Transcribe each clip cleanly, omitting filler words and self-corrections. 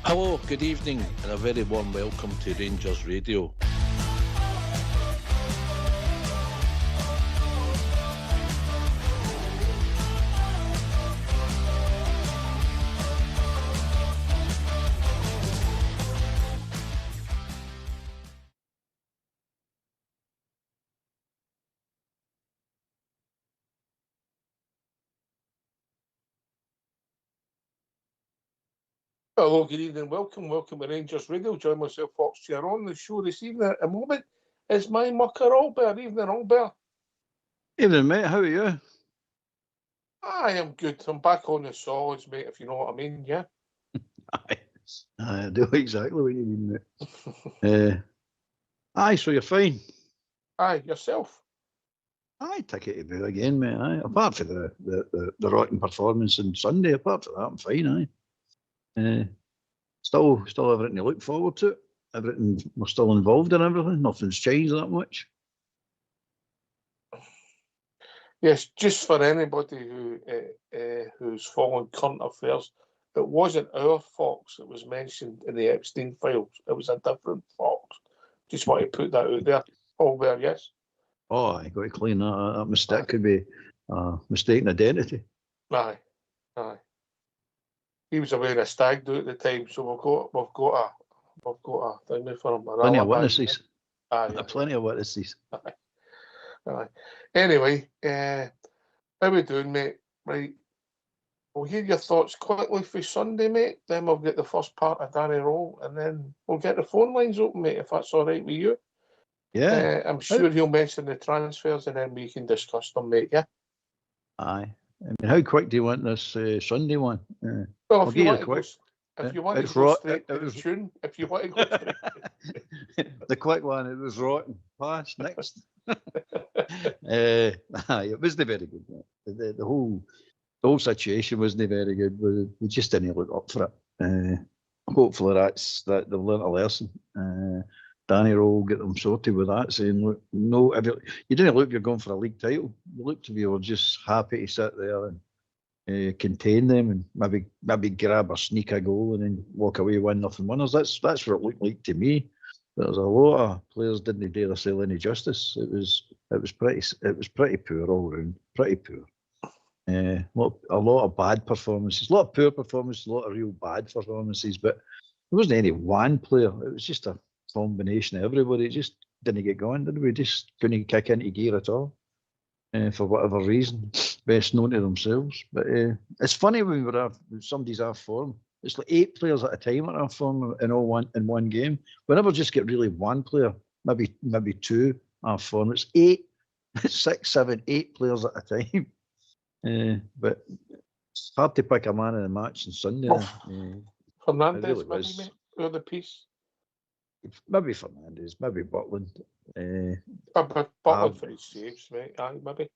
Hello, good evening, and a very warm welcome to Rangers Radio. Hello, good evening, welcome to Rangers Radio. Join myself, Fox Chair, on the show this evening. At the moment is my mucker Albert. Evening, Albert. Evening, mate. How are you? I am good. I'm back on the solids, mate, if you know what I mean, yeah? I do exactly what you mean, mate. Aye, so you're fine? Aye, yourself? Aye, take it about again, mate. Aye. Apart from the rotten performance on Sunday, apart from that, I'm fine, aye. Still everything to look forward to. Everything, we're still involved in everything. Nothing's changed that much. Yes, just for anybody who's following current affairs, it wasn't our Fox that was mentioned in the Epstein files. It was a different Fox. Just want to put that out there. Albert, yes? Oh, I got to clean that. That mistake could be mistaken identity. Aye. He was away in a stag do at the time, so we've got a thing for him. Plenty of witnesses. Aye. Plenty of witnesses. Aye. Anyway, how we doing, mate? Right. We'll hear your thoughts quickly for Sunday, mate. Then we'll get the first part of Danny Roll, and then we'll get the phone lines open, mate, if that's all right with you. Yeah. I'm sure he'll mention the transfers, and then we can discuss them, mate, yeah? Aye. I mean, how quick do you want this Sunday one? Well, if you want to go straight to the tune, if you want to go straight. The quick one, it was rotten. Pass, next. It wasn't very good. The whole situation wasn't very good. We just didn't look up for it. Hopefully that they've learnt a lesson. Danny Rowe get them sorted with that, saying, look, no, you didn't look you're going for a league title. You looked to be just happy to sit there and contain them and maybe grab or sneak a goal and then walk away 1-0 winners. That's what it looked like to me. There's a lot of players didn't do themselves any justice. It was pretty poor all round. Pretty poor. A lot of bad performances, a lot of poor performances, a lot of real bad performances. But there wasn't any one player. It was just a combination of everybody. It just didn't get going, did we? Just couldn't kick into gear at all. For whatever reason, best known to themselves. But it's funny when somebody's off form. It's like 8 players at a time are off form in one game. We never just get really one player, maybe 2 off form. It's 8, 6, 7, 8 players at a time. But it's hard to pick a man in the match on Sunday. Fernandez, really maybe, mate, or the piece. Maybe Fernandez, maybe Butland. Butland for his saves, mate. Aye, maybe.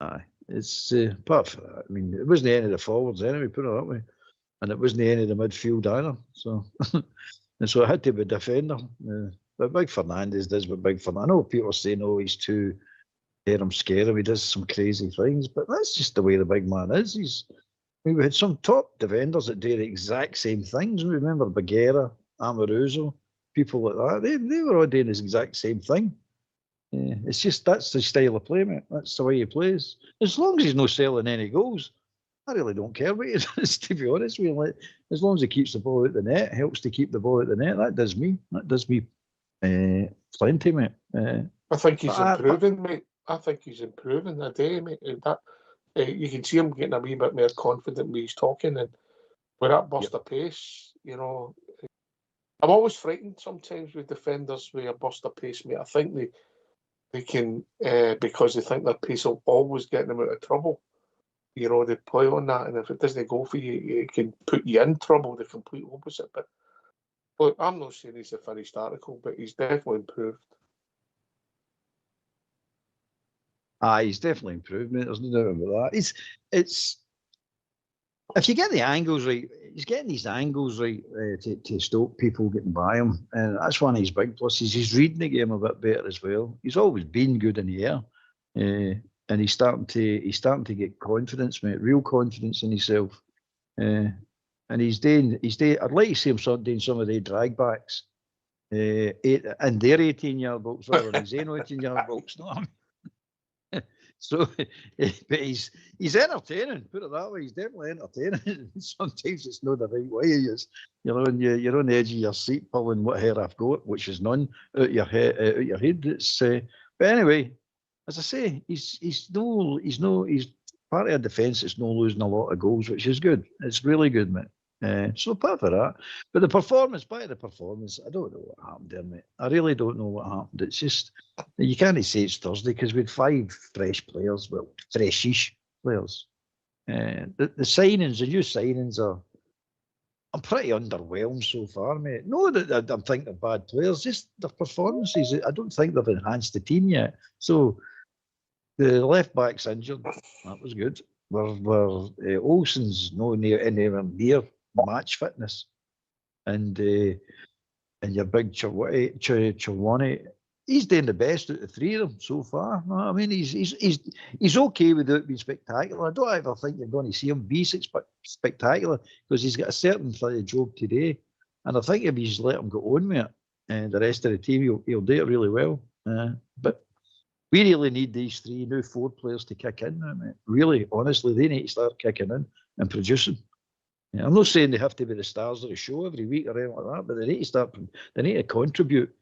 Aye, it's apart from that. I mean, it wasn't any of the forwards anyway, put it that way, and it wasn't any of the midfield either. So, and so it had to be a defender. But Big Fernandez does what Big Fernandez. I know people are saying, "Oh, he's too scare him. He does some crazy things," but that's just the way the big man is. We had some top defenders that do the exact same things. Remember Bagheera, Amoruso, people like that. They were all doing the exact same thing. It's just that's the style of play, mate. That's the way he plays. As long as he's not selling any goals, I really don't care what he does, to be honest with you. As long as he keeps the ball out the net, helps to keep the ball out the net, that does me plenty, mate. I think he's improving, mate. I think he's improving a day, mate. You can see him getting a wee bit more confident when he's talking, and with that burst of pace, you know. I'm always frightened sometimes with defenders with a burst of pace, mate. I think they can, because they think their pace will always get them out of trouble. You know, they play on that, and if it doesn't go for you, it can put you in trouble, the complete opposite. But look, I'm not saying he's a finished article, but he's definitely improved. He's definitely improved, mate. There's no doubt about that. It's if you get the angles right, he's getting these angles right to stop people getting by him, and that's one of his big pluses. He's reading the game a bit better as well. He's always been good in the air, and he's starting to get confidence, mate. Real confidence in himself. and he's doing. I'd like to see him doing some of the drag backs, and their 18-yard box rather than his own 18-yard box. No, I mean, so, but he's entertaining. Put it that way, he's definitely entertaining. Sometimes it's not the right way. It's, and you're on the edge of your seat, pulling what hair I've got, which is none, out your head. It's but anyway, as I say, he's part of a defence that's not losing a lot of goals, which is good. It's really good, mate. So part of that. But the performance, back to the performance, I don't know what happened there, mate. I really don't know what happened. It's just, you can't say it's Thursday because we had 5 fresh players, well, freshish players. The signings, the new signings I'm pretty underwhelmed so far, mate. No, that I'm thinking of bad players, just their performances. I don't think they've enhanced the team yet. So the left back's injured. That was good. Olsen's no anywhere near match fitness, and your big Chawani, he's doing the best out of the 3 of them so far. I mean, he's okay without being spectacular. I don't ever think you're going to see him be spectacular because he's got a certain sort of job today, and I think if you just let him go on with it, and the rest of the team, he'll do it really well. But we really need these 3 new 4 players to kick in now, mate. Really, honestly, they need to start kicking in and producing. Yeah, I'm not saying they have to be the stars of the show every week or anything like that, but they need to start. They need to contribute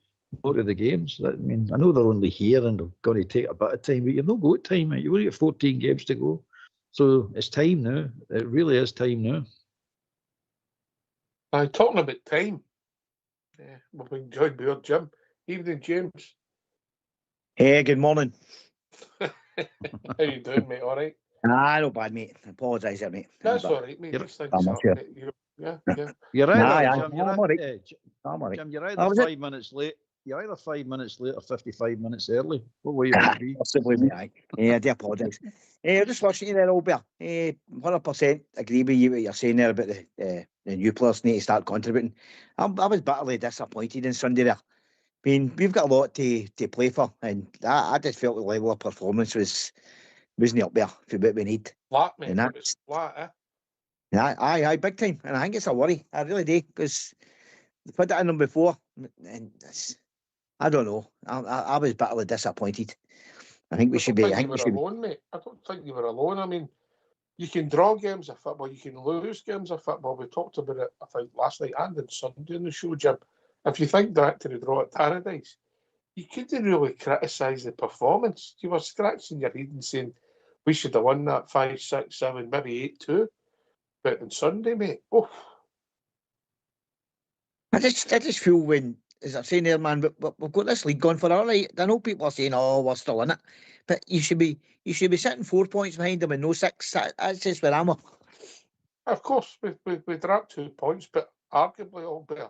more to the games. I mean, I know they're only here and they're going to take a bit of time, but you've not got time, mate. You've only got 14 games to go, so it's time now. It really is time now. Talking about time, we've been joined by our Jim. Evening, James. Hey, good morning. How you doing, mate? All right? No bad, mate. I apologise there, mate. That's all right, mate. These things I'm happen, mate. Yeah. You're either, Jim, I'm all right. Jim, you're either 5 minutes late. You're either 5 minutes late or 55 minutes early. What will you be? Possibly, mate. I do apologise. I just listening to you there, Albert. 100% agree with you what you're saying there about the new players need to start contributing. I was bitterly disappointed on Sunday there. I mean, we've got a lot to play for, and I just felt the level of performance wasn't up there for what we need. Flat, mate. And it's flat, eh? Aye, big time. And I think it's a worry. I really do, because they put that in them before, and I don't know. I was bitterly disappointed. I think we should be. I think you were alone, mate. I don't think you were alone. I mean, you can draw games of football, you can lose games of football. We talked about it, I think, last night and on Sunday in the show, Jim. If you think back to the draw at Paradise, you couldn't really criticise the performance. You were scratching your head and saying, we should have won that 5, 6, 7, maybe 8-2. But on Sunday, mate, I just feel when, as I'm saying there, man, we've got this league going for all right. I know people are saying, oh, we're still in it. But you should be sitting 4 points behind them and no 6. That's just where I'm at. Of course, we dropped 2 points, but arguably all better.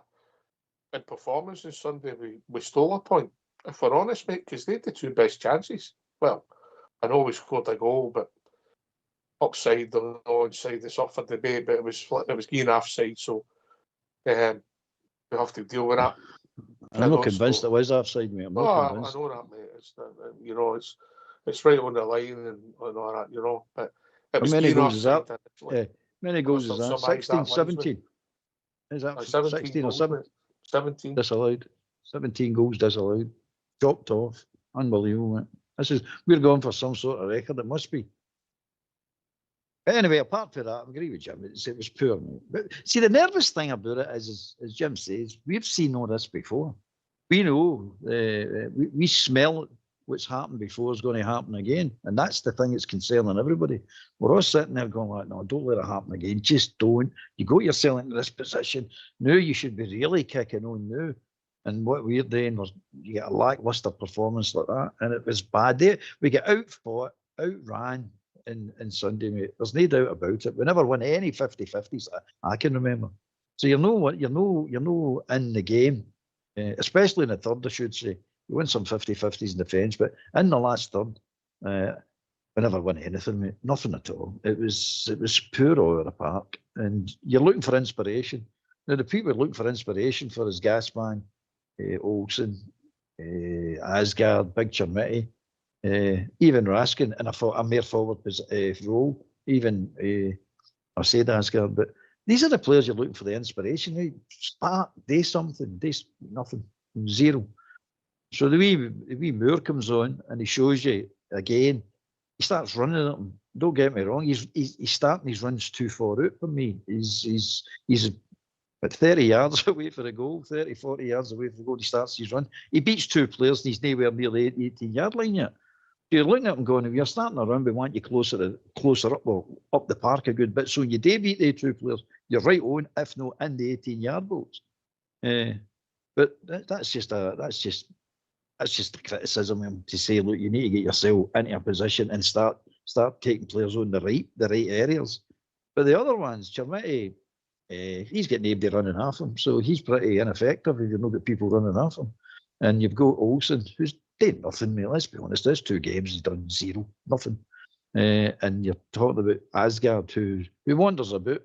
In performance on Sunday, we stole a point, if we're honest, mate, because they had the 2 best chances. Well, I know we scored a goal, but upside, the onside, it's off for debate, but it was getting offside, so we have to deal with that. I'm not convinced it was offside, mate. I'm not convinced. I know that, mate. It's right on the line and all that, but it was many goals is that? Many goals is that? 16, 17. Is that 16 or 17? 17. Disallowed. 17 goals disallowed. Chopped off. Unbelievable, mate. We're going for some sort of record. It must be. But anyway, apart from that, I agree with Jim. It was poor, mate. But see, the nervous thing about it is, as Jim says, we've seen all this before. We know, we smell what's happened before is going to happen again. And that's the thing that's concerning everybody. We're all sitting there going like, no, don't let it happen again. Just don't. You got yourself into this position. Now you should be really kicking on now. And what we're doing was you get a lackluster performance like that. And it was bad. We get outfought, outran in Sunday, mate. There's no doubt about it. We never won any 50-50s I can remember. So you're no in the game, especially in the third, I should say. We won some 50-50s in defence, but in the last third, we never won anything, mate. Nothing at all. It was poor all over the park. And you're looking for inspiration. Now, the people looking for inspiration for his gas man, Olsen, Asgard, Big Chermiti, even Raskin, and I thought a mere forward role. Even I said Asgard, but These are the players you're looking for the inspiration. They start, do something, do nothing, zero. So the wee Moore comes on and he shows you again. He starts running at him. Don't get me wrong. He's starting his runs too far out for me. He's at 30 yards away for a goal, 30, 40 yards away for the goal. He starts his run. He beats two players and he's nowhere near the 18-yard line yet. You're looking at him going, if you're starting a run, we want you closer up, well, up the park a good bit. So when you do beat the two players, you're right on, if not in the 18-yard box. But that's just the criticism to say, look, you need to get yourself into a position and start taking players on the right areas. But the other ones, Chermiti, he's got nobody running half him, so he's pretty ineffective if you've not got people running half him. And you've got Olsen, who's done nothing, mate. Let's be honest, there's 2 games, he's done zero, nothing. And you're talking about Asgard, who wanders about.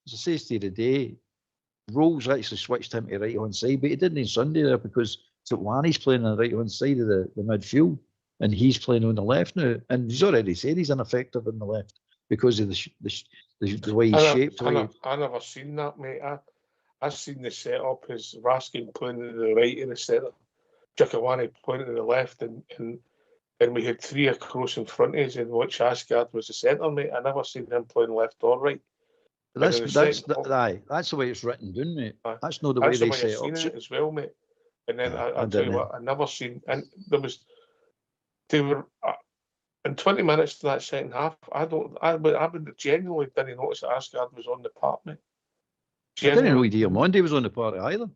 As I say to you today, Rolls actually switched him to right-hand side, but he didn't on Sunday there because Tutwani's playing on the right-hand side of the midfield, and he's playing on the left now. And he's already said he's ineffective on the left because of the way he's shaped. I never seen that, mate. I've seen the setup as Raskin playing to the right of the centre, Chikawani playing to the left, and we had 3 across in front of us, in which Asgard was the centre, mate. I never seen him playing left or right. That's the way it's written down, mate. That's not the way they set up it as well, mate. And then I tell you what, I never seen, and they were in 20 minutes to that second half. I would genuinely didn't notice that Asgard was on the park, mate. I didn't know Diamande was on the park either.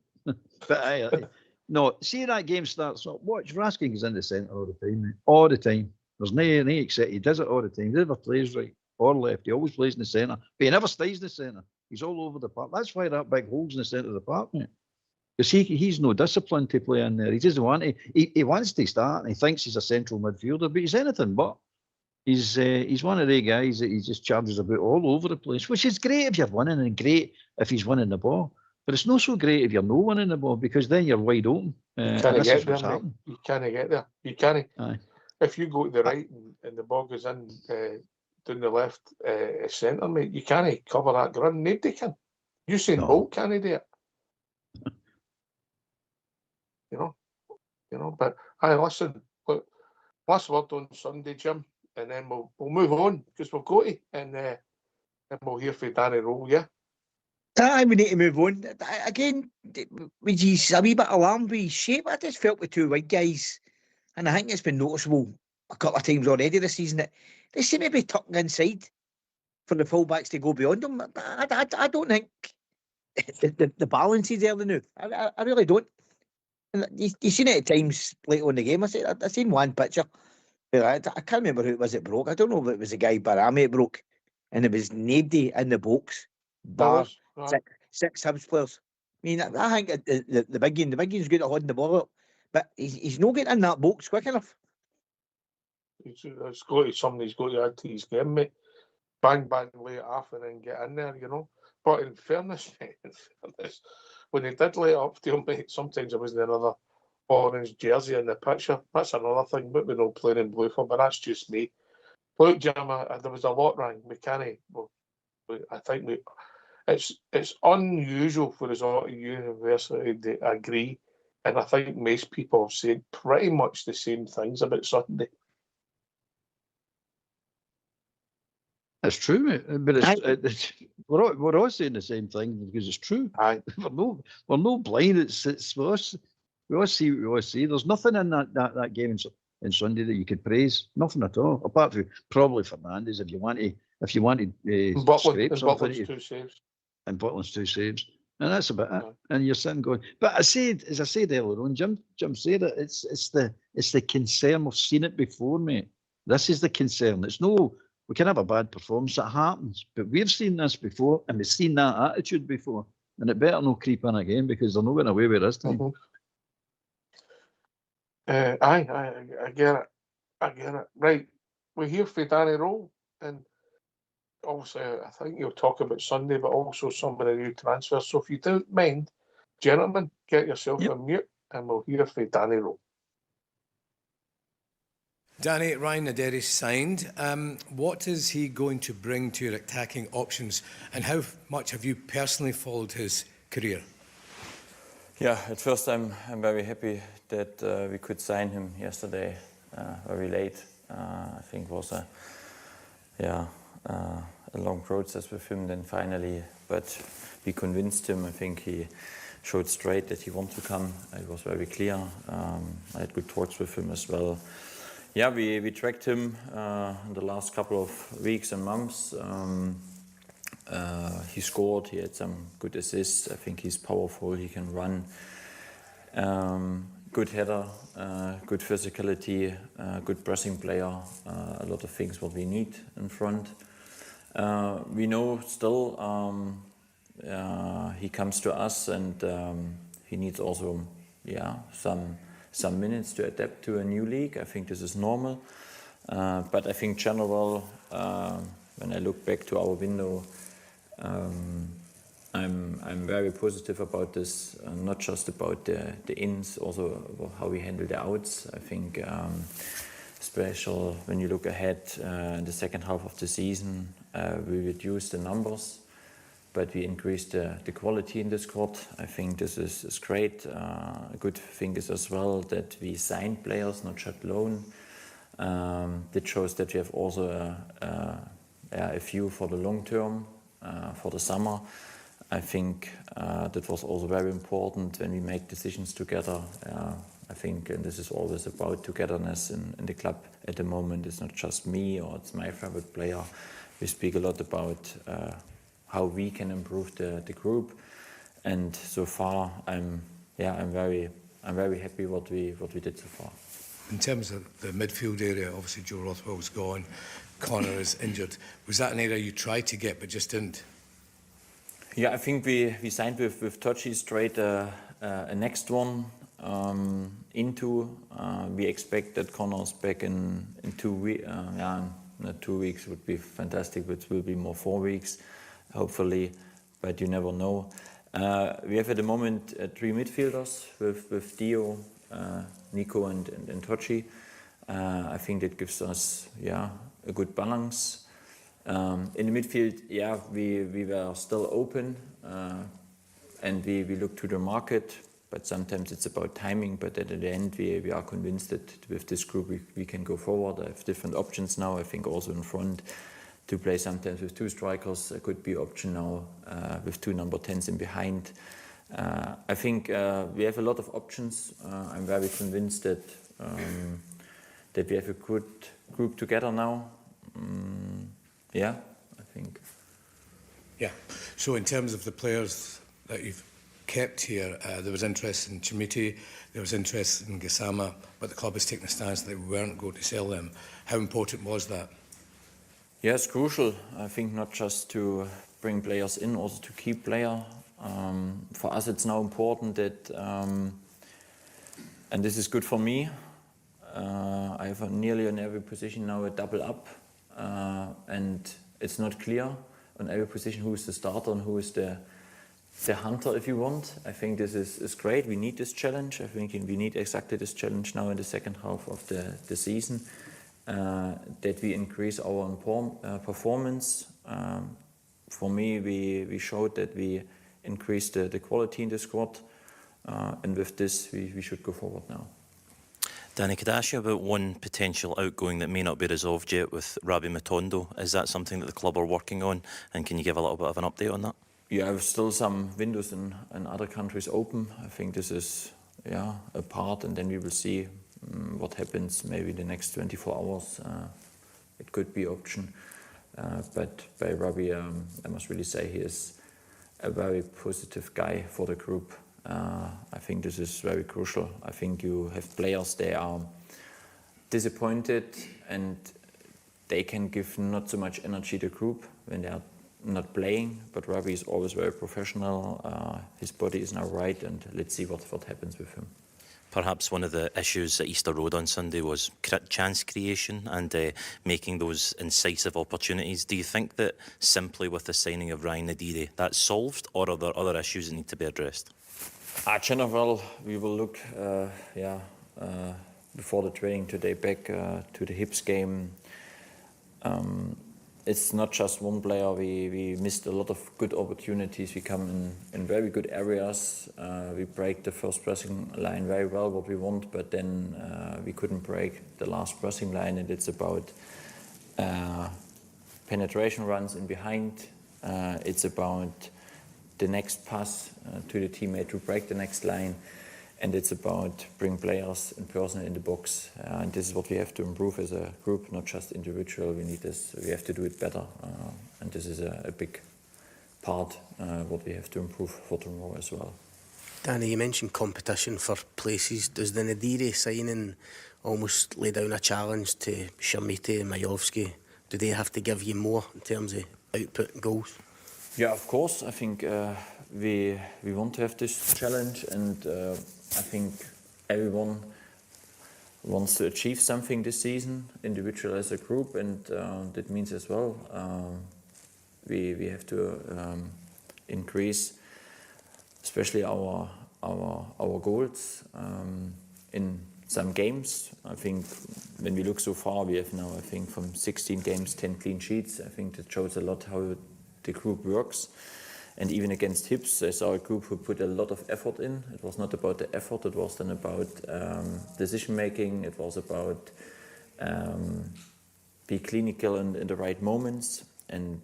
But no, see that game starts up. Watch, Raskin goes in the centre all the time, mate. All the time. There's no except he does it all the time. He never plays right or left. He always plays in the centre. But he never stays in the centre. He's all over the park. That's why that big hole's in the centre of the park, mate. Because he's no discipline to play in there. He doesn't want to. He wants to start, and he thinks he's a central midfielder, but he's anything but. He's one of the guys that he just charges about all over the place, which is great if you're winning and great if he's winning the ball. But it's not so great if you're not winning the ball because then you're wide open. You can't get there, mate. You can't get there. You can't. If you go to the right and the ball goes in down the left centre, mate, you can't cover that ground. Nobody can. Usain Bolt can't do it. You know. But listen. Look, last word on Sunday, Jim, and then we'll move on because we've got to, and we'll hear from Danny Rowe, yeah. We need to move on. Again, he's a wee bit alarmed with his shape. I just felt with 2 white guys, and I think it's been noticeable a couple of times already this season that they seem to be tucking inside for the fullbacks to go beyond them. I don't think the balance is there now. I really don't. And you seen it at times late on the game. I seen one picture. I can't remember who it was that broke. I don't know if it was the guy Barami it broke, and it was nobody in the box bar six Hibs players. I mean, I think the big game's good at holding the ball up, but he's not getting in that box quick enough. It's got to somebody's got to add to his game, mate. Bang, lay it off and then get in there, you know. But in fairness, when he did lay it up to him, mate, sometimes there wasn't another orange jersey in the picture. That's another thing, but we're not playing in blue for, but that's just me. Look, Jim, there was a lot wrong. I think it's unusual for us all to universally agree, and I think most people have said pretty much the same things about Sunday. It's true, mate. But we're all saying the same thing because it's true. Aye. We're no blind. It's for us. We all see what we all see. There's nothing in that game in Sunday that you could praise. Nothing at all, apart from probably Fernandes if you wanted scrape something. Butland's 2 saves. And Butland's 2 saves. And that's about it. And you're sitting going. But as I said earlier on, Jim said it. It's the concern. We've seen it before, mate. This is the concern. It's no. We can have a bad performance. It happens. But we've seen this before, and we've seen that attitude before. And it better not creep in again because they're not going away with this time. I get it. Right. We're here for Danny Rowe, and obviously I think you'll talk about Sunday, but also some of the new transfers. So if you don't mind, gentlemen, get yourself on mute, and we'll hear for Danny Rowe. Danny, Ryan Naderi signed. What is he going to bring to your attacking options, and how much have you personally followed his career? Yeah, at first I'm very happy that we could sign him yesterday, very late. I think it was a long process with him. Then finally, but we convinced him. I think he showed straight that he wanted to come. It was very clear. I had good talks with him as well. Yeah, we tracked him in the last couple of weeks and months. He scored, he had some good assists. I think he's powerful, he can run. Good header, good physicality, good pressing player. A lot of things what we need in front. We know still he comes to us and he needs also some minutes to adapt to a new league. I think this is normal. But I think general, when I look back to our window, I'm very positive about this, not just about the ins, also about how we handle the outs. I think special when you look ahead in the second half of the season, we reduce the numbers, but we increase the quality in the squad. I think this is great. A good thing is as well that we sign players, not just loan. That shows that we have also a view for the long term, for the summer. I think that was also very important when we make decisions together. I think, and this is always about togetherness in the club at the moment. It's not just me or it's my favorite player. We speak a lot about how we can improve the group, and so far I'm very happy what we did so far. In terms of the midfield area, obviously Joe Rothwell's gone, Connor is injured. Was that an area you tried to get but just didn't? Yeah, I think we signed with Tochi straight a next one we expect that Connor's back in 2 weeks. Not 2 weeks would be fantastic, but it will be more 4 weeks, hopefully, but you never know. We have at the moment 3 midfielders with Dio, Nico and Tochi. I think that gives us a good balance. In the midfield, we were still open and we look to the market, but sometimes it's about timing. But at the end, we are convinced that with this group we can go forward. I have different options now. I think also in front to play sometimes with 2 strikers could be option now with 2 number 10s in behind. I think we have a lot of options. I'm very convinced that we have a good group together now. I think. Yeah. So in terms of the players that you've kept here, there was interest in Chimiti, there was interest in Gassama, but the club has taken a stance that they weren't going to sell them. How important was that? Yeah, it's crucial. I think not just to bring players in, also to keep players. For us, it's now important that, and this is good for me, I have nearly on every position now a double up, and it's not clear on every position who is the starter and who is the hunter, if you want. I think this is great. We need this challenge. I think we need exactly this challenge now in the second half of the season, that we increase our performance. For me, we showed that we increased the quality in the squad, and with this, we should go forward now. Danny, could I ask you about one potential outgoing that may not be resolved yet with Rabi Matondo? Is that something that the club are working on, and can you give a little bit of an update on that? Yeah, I have still some windows in other countries open. I think this is a part, and then we will see what happens maybe the next 24 hours. It could be option. But by Rabi, I must really say he is a very positive guy for the group. I think this is very crucial. I think you have players, they are disappointed and they can give not so much energy to the group when they are not playing, but Rabi is always very professional. His body is now right, and let's see what happens with him. Perhaps one of the issues at Easter Road on Sunday was chance creation and making those incisive opportunities. Do you think that simply with the signing of Ryan Nadiri that's solved, or are there other issues that need to be addressed? General, we will look before the training today back to the Hibs game. It's not just one player. We missed a lot of good opportunities. We come in very good areas. We break the first pressing line very well, what we want, but then we couldn't break the last pressing line, and it's about penetration runs in behind. It's about the next pass to the teammate to break the next line, and it's about bring players and person in the box. And this is what we have to improve as a group, not just individual. We need this. We have to do it better, and this is a big part what we have to improve for tomorrow as well. Danny, you mentioned competition for places. Does the Nadiri signing almost lay down a challenge to Shamiti and Majovski? Do they have to give you more in terms of output and goals? Yeah, of course. I think we want to have this challenge, and I think everyone wants to achieve something this season, individual as a group, and that means as well we have to increase, especially our goals in some games. I think when we look so far, we have now, I think, from 16 games, 10 clean sheets. I think that shows a lot how the group works. And even against Hibs, I saw a group who put a lot of effort in. It was not about the effort, it was then about decision making, it was about be clinical in the right moments. And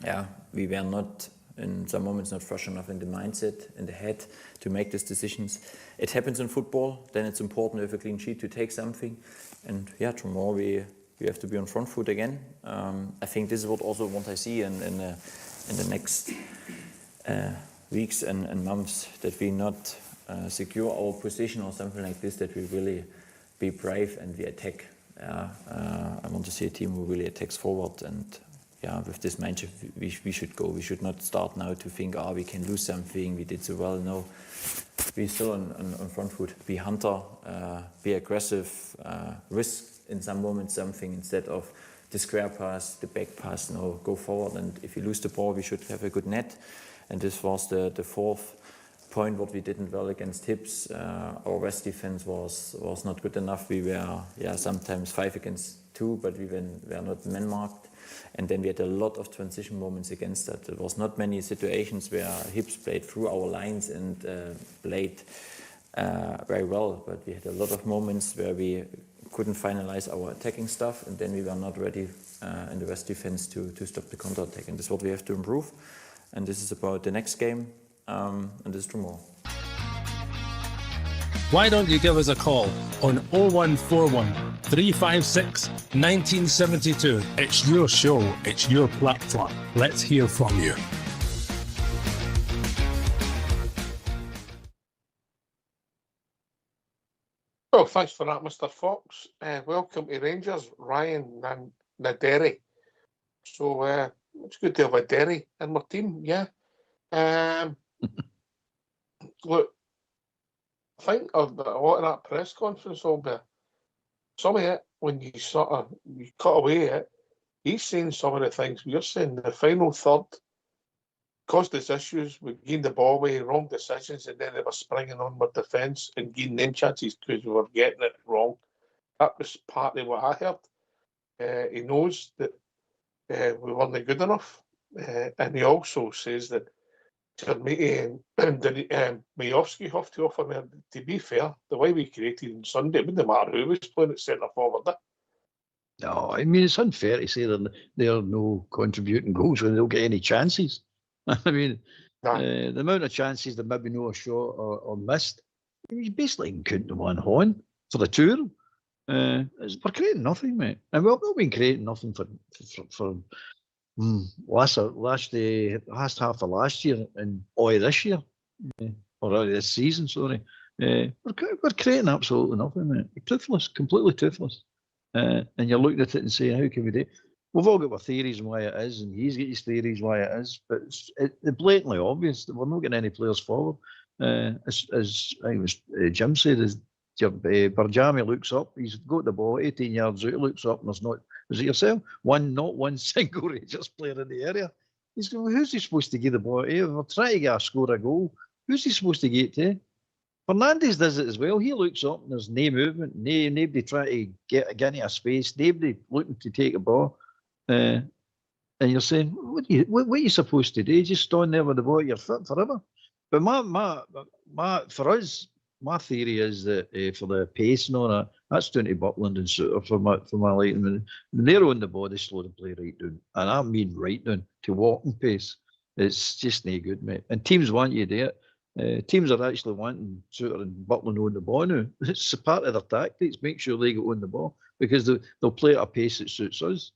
yeah, we were not, in some moments, not fresh enough in the mindset, in the head, to make these decisions. It happens in football, then it's important to have a clean sheet to take something. And yeah, tomorrow we have to be on front foot again. I think this is what I see in the next weeks and months, that we not secure our position or something like this, that we really be brave and we attack. I want to see a team who really attacks forward, and yeah, with this mindset we should go. We should not start now to think, we can lose something, we did so well. No, we're still on front foot. Be hunter, be aggressive, risk in some moments something instead of the square pass, the back pass. No, go forward, and if you lose the ball, we should have a good net. And this was the fourth point, what we didn't well against Hibs. Our West defense was not good enough. We were sometimes 5 against 2, but we were not man marked. And then we had a lot of transition moments against that. There was not many situations where Hibs played through our lines and played very well, but we had a lot of moments where we couldn't finalize our attacking stuff, and then we were not ready in the West defense to stop the counter-attack. And this is what we have to improve. And this is about the next game, and this is tomorrow. Why don't you give us a call on 0141 356 1972. It's your show, it's your platform. Let's hear from you. Well, thanks for that, Mr. Fox. Welcome to Rangers, Ryan Naderi. So it's good to have a Derry in my team, yeah. Look, I think a lot of that press conference will be some of it, when you cut away it, he's saying some of the things we're saying. The final third caused us issues. We gained the ball away, wrong decisions, and then they were springing on with defence and gaining them chances because we were getting it wrong. That was partly what I heard. He knows that we weren't good enough, and he also says that Majovski have to offer me. To be fair, the way we created on Sunday, it wouldn't matter who was playing at centre forward. No, I mean, it's unfair to say they're no contributing goals when they don't get any chances. I mean, the amount of chances that maybe no shot or missed, you basically can count them on horn for the two of them. We're creating nothing, mate. And we've not been creating nothing for last half of last year and this year, or this season, sorry. We're creating absolutely nothing, mate. We're toothless, completely toothless. And you're looking at it and saying, how can we do it? We've all got our theories on why it is, and he's got his theories why it is, but it's blatantly obvious that we're not getting any players forward. As I think it was Jim said, Barjami looks up, he's got the ball 18 yards out, he looks up, and there's not, is it yourself? Not one single Rangers player in the area. He's going, who's he supposed to give the ball to? If we're trying to score a goal, who's he supposed to get to? Fernandes does it as well. He looks up and there's no movement, nobody trying to get into a space, nobody looking to take a ball. And you're saying, what are you supposed to do? Just stand there with the ball at your foot forever. But for us, my theory is that for the pace and all that, that's down to Buckland and Suter for my liking. When they're on the ball, they slow the play right down. And I mean right down to walking pace. It's just no good, mate. And teams want you to do it. Teams are actually wanting Suter and Buckland on the ball now. It's a part of their tactics. Make sure they get on the ball because they'll play at a pace that suits us.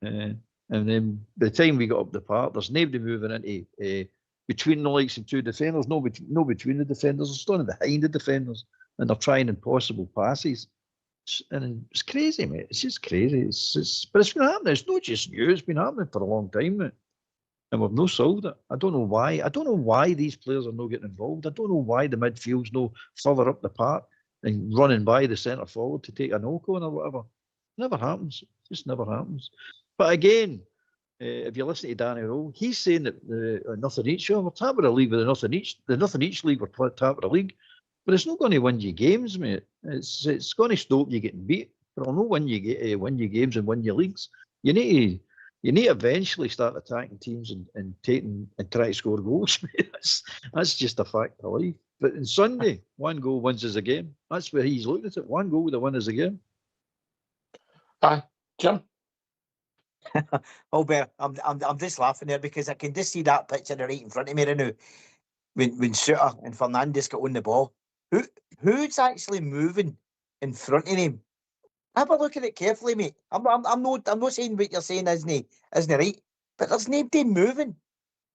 And then by the time we got up the park, there's nobody moving into between the likes of two defenders, no between the defenders, they're standing behind the defenders, and they're trying impossible passes. And it's crazy, mate. It's just crazy. But it's been happening. It's not just you. It's been happening for a long time, mate. And we've not solved it. I don't know why. I don't know why these players are not getting involved. I don't know why the midfield's no further up the park and running by the centre forward to take a knock on or whatever. It never happens. It just never happens. But again, if you listen to Danny Rowe, he's saying that nothing each. We're top of the league with the nothing each league. We're top of the league, but it's not going to win you games, mate. It's going to stop you getting beat. But it'll not win you games and win your leagues. You need to eventually start attacking teams and try to score goals. That's just a fact of life. But on Sunday, one goal wins us a game. That's where he's looking at it. One goal to win us a game. Aye, Jim. Albert, I'm just laughing there because I can just see that picture right in front of me right now. When Suter and Fernandes got on the ball, who's actually moving in front of him? Have a look at it carefully, mate. I'm not saying what you're saying isn't right, but there's nobody moving.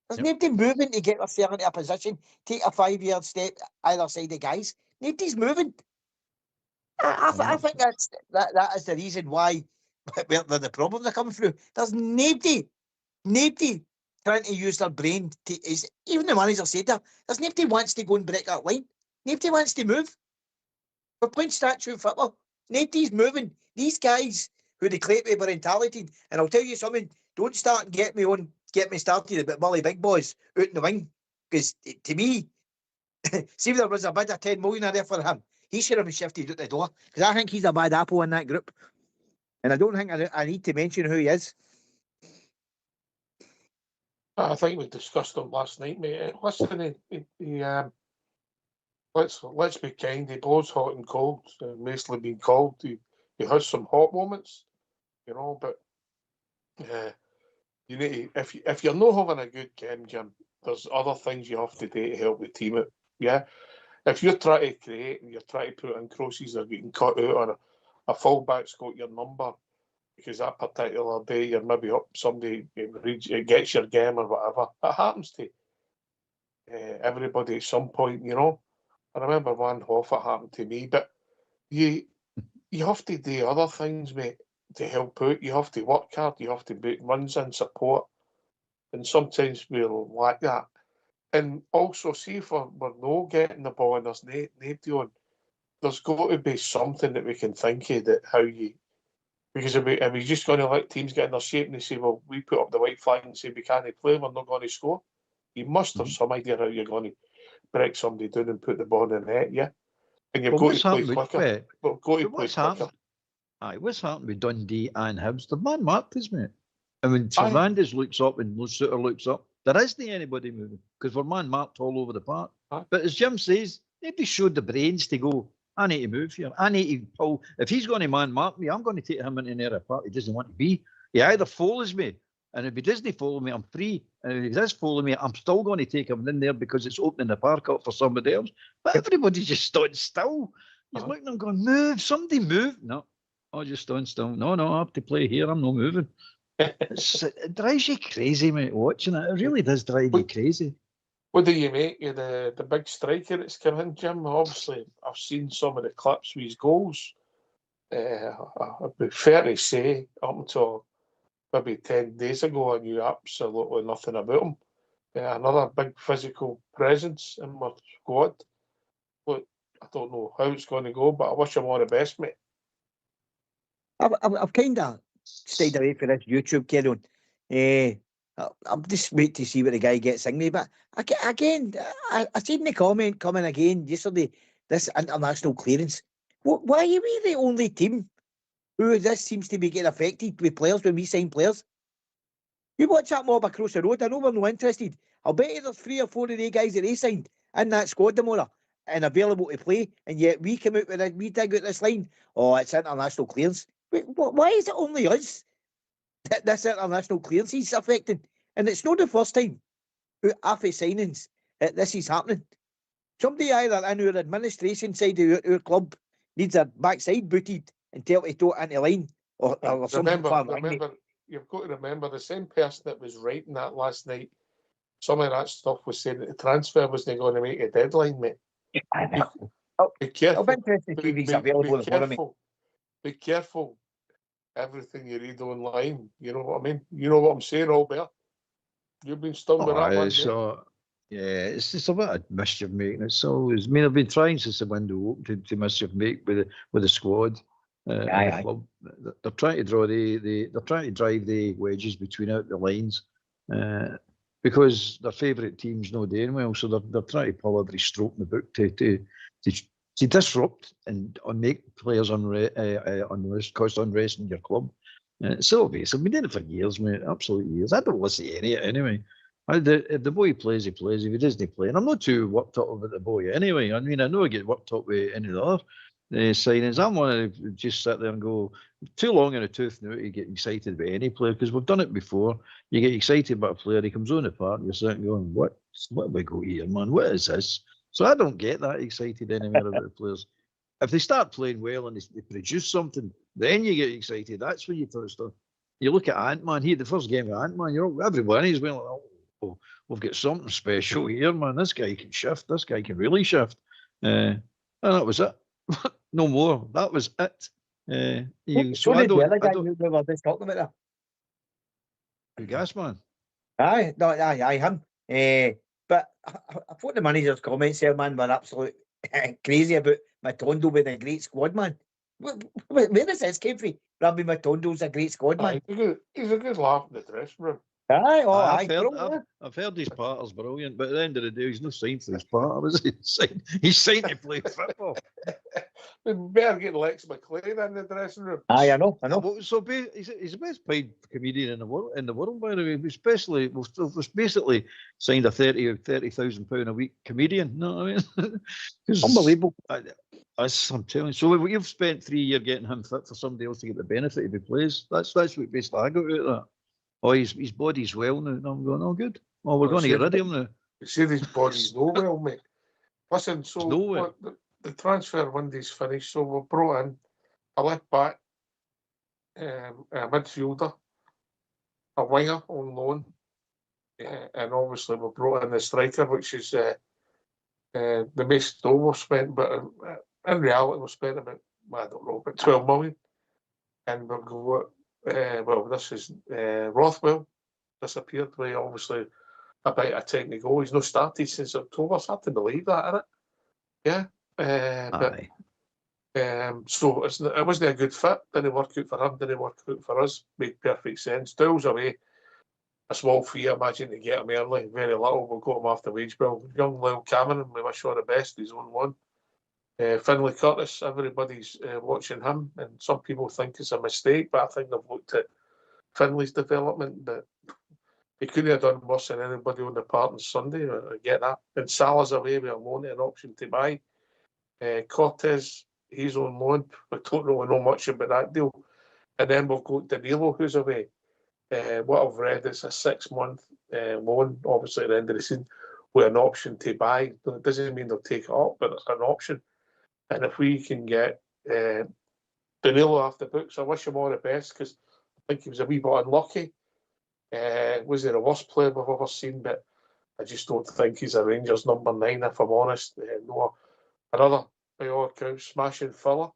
There's nobody moving to get yourself into a position, take a 5-yard step either side of guys. Nobody's moving. I think that is the reason why where the problems are coming through. There's nobody trying to use their brain. Even the manager said that. There's nobody wants to go and break that line. Nobody wants to move. We're playing statue football. Nobody's moving. These guys who declare to be talented, and I'll tell you something, don't start and get me started about Mully Big Boys out in the wing. Because to me, see if there was a bid of 10 million there for him, he should have been shifted out the door. Because I think he's a bad apple in that group. And I don't think I need to mention who he is. I think we discussed him last night, mate. Listen, let's be kind. He blows hot and cold. Mostly been cold. He has some hot moments, but you need to, if you're not having a good game, Jim, there's other things you have to do to help the team out. Yeah, if you're trying to create and you're trying to put in crosses or getting cut out, or a fullback's got your number because that particular day you're maybe up somebody, it gets your game or whatever. It happens to everybody at some point, I remember one half it happened to me, but you have to do other things, mate, to help out. You have to work hard. You have to make runs and support, and sometimes we'll lack that. And also, see if we're not getting the ball and there's nobody on, there's got to be something that we can think of that how you. Because if we're just going to let teams get in their shape and they say, well, we put up the white flag and say we can't play, we're not going to score. You must have some idea how you're going to break somebody down and put the ball in the net, yeah? And you've got to play quicker. What's happened with Dundee and Hibs? The man marked us, mate. And when Fernandes looks up and Suter looks up, there isn't anybody moving because we're man marked all over the park. But as Jim says, nobody showed the brains to go, I need to move here. I need to pull. If he's going to man mark me, I'm going to take him into an area park he doesn't want to be. He either follows me, and if he doesn't follow me, I'm free. And if he does follow me, I'm still going to take him in there because it's opening the park up for somebody else. But everybody just stood still. He's looking and going, move, somebody move. No, I'll just stand still. No, I have to play here. I'm not moving. It drives you crazy, mate, watching it. It really does drive you crazy. What do you make of the big striker that's come in, Jim? Obviously, I've seen some of the clips with his goals. I'd be fair to say, up until maybe 10 days ago, I knew absolutely nothing about him. Another big physical presence in my squad. Look, I don't know how it's going to go, but I wish him all the best, mate. I've kind of stayed away from this YouTube, carry on. I'm just waiting to see what the guy gets in me. But again, I seen the comment coming again yesterday, this international clearance. Why are we the only team who this seems to be getting affected with players when we sign players? You watch that mob across the road, I know we're not interested. I'll bet you there's 3 or 4 of the guys that they signed in that squad tomorrow and available to play, and yet we come out with it, we dig out this line, oh, it's international clearance. Why is it only us that this international clearance is affecting? And it's not the first time after signings that this is happening. Somebody either in our administration side of our club needs a backside booted and tell to go into line, or something. Remember, you've got to remember the same person that was writing that last night. Some of that stuff was saying that the transfer wasn't going to make a deadline, mate. Be careful. Be careful. Everything you read online, you know what I mean? You know what I'm saying, Albert? You've been stung with that one, so, yeah, it's just a bit of mischief making. It's always, I mean, I've been trying since the window opened to mischief make with the squad. The club. They're trying to draw they're trying to drive the wedges between out the lines, because their favourite team's not doing well, so they're trying to pull every stroke in the book to disrupt and make players unrest, cause unrest in your club. It's so obvious. I've been doing it for years, mate. Absolute years. I don't listen to any of it anyway. If the boy plays, he plays. If he doesn't play, and I'm not too worked up about the boy anyway. I mean, I know I get worked up with any of the other signings. I'm one to just sit there and go, too long in a tooth now to get excited about any player, because we've done it before. You get excited about a player, he comes on the park, you're sitting going, what have we got here, man? What is this? So I don't get that excited anymore about the players. If they start playing well and they produce something, then you get excited. That's when you start. You look at Ant-Man, the first game of Ant-Man, everybody's well, oh, we've got something special here, man. This guy can shift. This guy can really shift. And that was it. No more. That was it. So I don't. The other guy we were just talking about that. The gas man. Aye, him. But I thought the manager's comments there, man, were absolute crazy about Matondo being a great squad man. Where does this came from? Rabbi Matondo's a great squad man. He's a good laugh in the dressing room. I've heard his partner's brilliant, but at the end of the day, he's not signed for his partner, is he? He's signed to play football. We better get Lex McLean in the dressing room. Aye, I know. So he's the best paid comedian in the world, by the way. Especially, we've basically signed a £30,000 a week comedian. You know what I mean? Unbelievable. I'm telling you. So you've spent 3 years getting him fit for somebody else to get the benefit if he plays. That's what basically I got out of that. Oh, his body's well now. And I'm going, oh, good. Oh, we're going to get rid of him now. You say his body's no well, mate. Listen, so the transfer window's finished, so we've brought in a left back, a midfielder, a winger on loan, and obviously we've brought in the striker, which is the most dough we've spent, but in reality we've spent about, I don't know, about 12 million. And we've got this is Rothwell disappeared. We obviously about a time to go. He's not started since October. It's hard to believe that, isn't it? Yeah. So it wasn't a good fit. Didn't work out for him. Didn't work out for us. Made perfect sense. Doyle's away. A small fee, I imagine, to get him early. Very little. We'll got him after wage bill. Young Lyle Cameron, we wish all the best. He's on one. Finlay Curtis, everybody's watching him, and some people think it's a mistake, but I think they've looked at Finlay's development, that he couldn't have done worse than anybody on the part on Sunday. I get that. And Salah's away with a loan, an option to buy. Cortez, he's on loan. We don't really know much about that deal. And then we've got Danilo, who's away. What I've read, it's a 6-month loan, obviously at the end of the season, with an option to buy. It doesn't mean they'll take it up, but it's an option. And if we can get Danilo off the books, I wish him all the best, because I think he was a wee bit unlucky. Wasn't the worst player we've ever seen, but I just don't think he's a Rangers number 9, if I'm honest. No, another, by all accounts, smashing fella.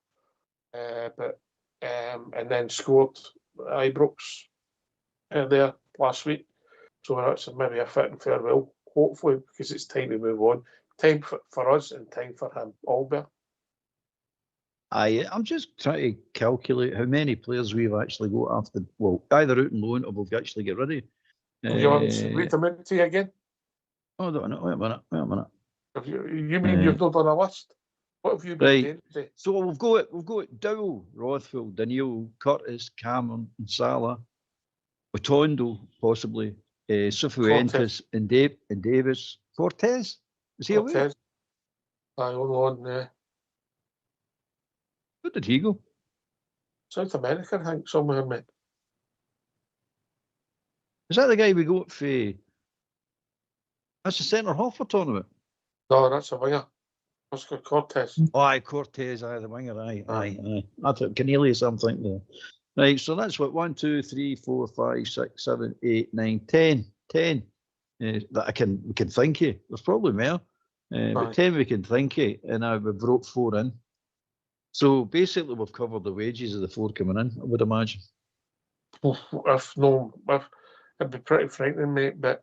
And then scored Ibrox there last week. So that's maybe a fit and farewell, hopefully, because it's time to move on. Time for us and time for him, Albert. I'm just trying to calculate how many players we've actually got after, well, either out on loan or we've actually get rid of. You want to read them into you again? Hold on, wait a minute. Have you mean you've not done a list? What have you been Right. doing today? So we've got Dowell, Rothfield, Daniel, Curtis, Cameron, and Salah, Otondo, possibly, Cifuentes, and Davis. Cortez, is he away? Cortez. Hold on. Where did he go? South America, I think, somewhere, mate. Is that the guy we got for? That's the centre half for tournament. No, that's a winger. Oscar Cortez. Oh, aye, Cortez, aye, the winger, aye. I thought Cornelius, something there. Right, so that's what 1, 2, 3, 4, 5, 6, 7, 8, 9, 10. 10 that we can think of. There's probably more, but 10 we can think of, and we brought 4 in. So basically, we've covered the wages of the 4 coming in, I would imagine. It'd be pretty frightening, mate. But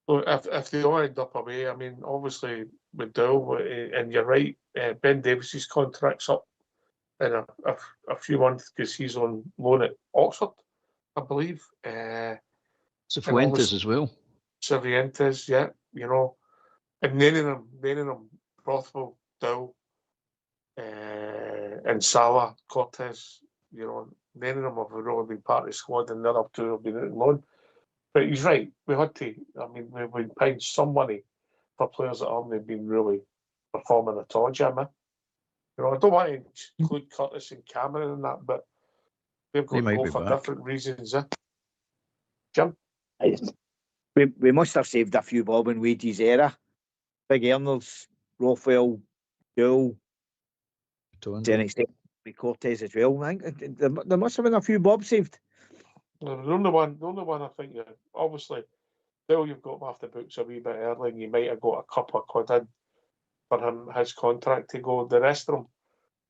if they all end up away, I mean, obviously with Dowell, and you're right, Ben Davis's contract's up in a few months because he's on loan at Oxford, I believe. Cifuentes as well. Cifuentes, yeah, you know, and none of them, Rothwell, Dowell, and Salah, Cortez, you know, none of them have really been part of the squad, and the other 2 have been out on loan. But he's right. We had to. I mean, we've been paying some money for players that haven't been really performing at all, Jim. You know, I don't want to include Curtis and Cameron in that, but they've got to go for different reasons, Jim? We must have saved a few bob in wages era. Big earners, Rothwell, Dowell, to an extent with Cortez as well. I think there must have been a few bob saved. The only one I think, obviously, Dowell, you've got him off the books a wee bit early, and you might have got a couple of quid in for him, his contract to go. The rest of them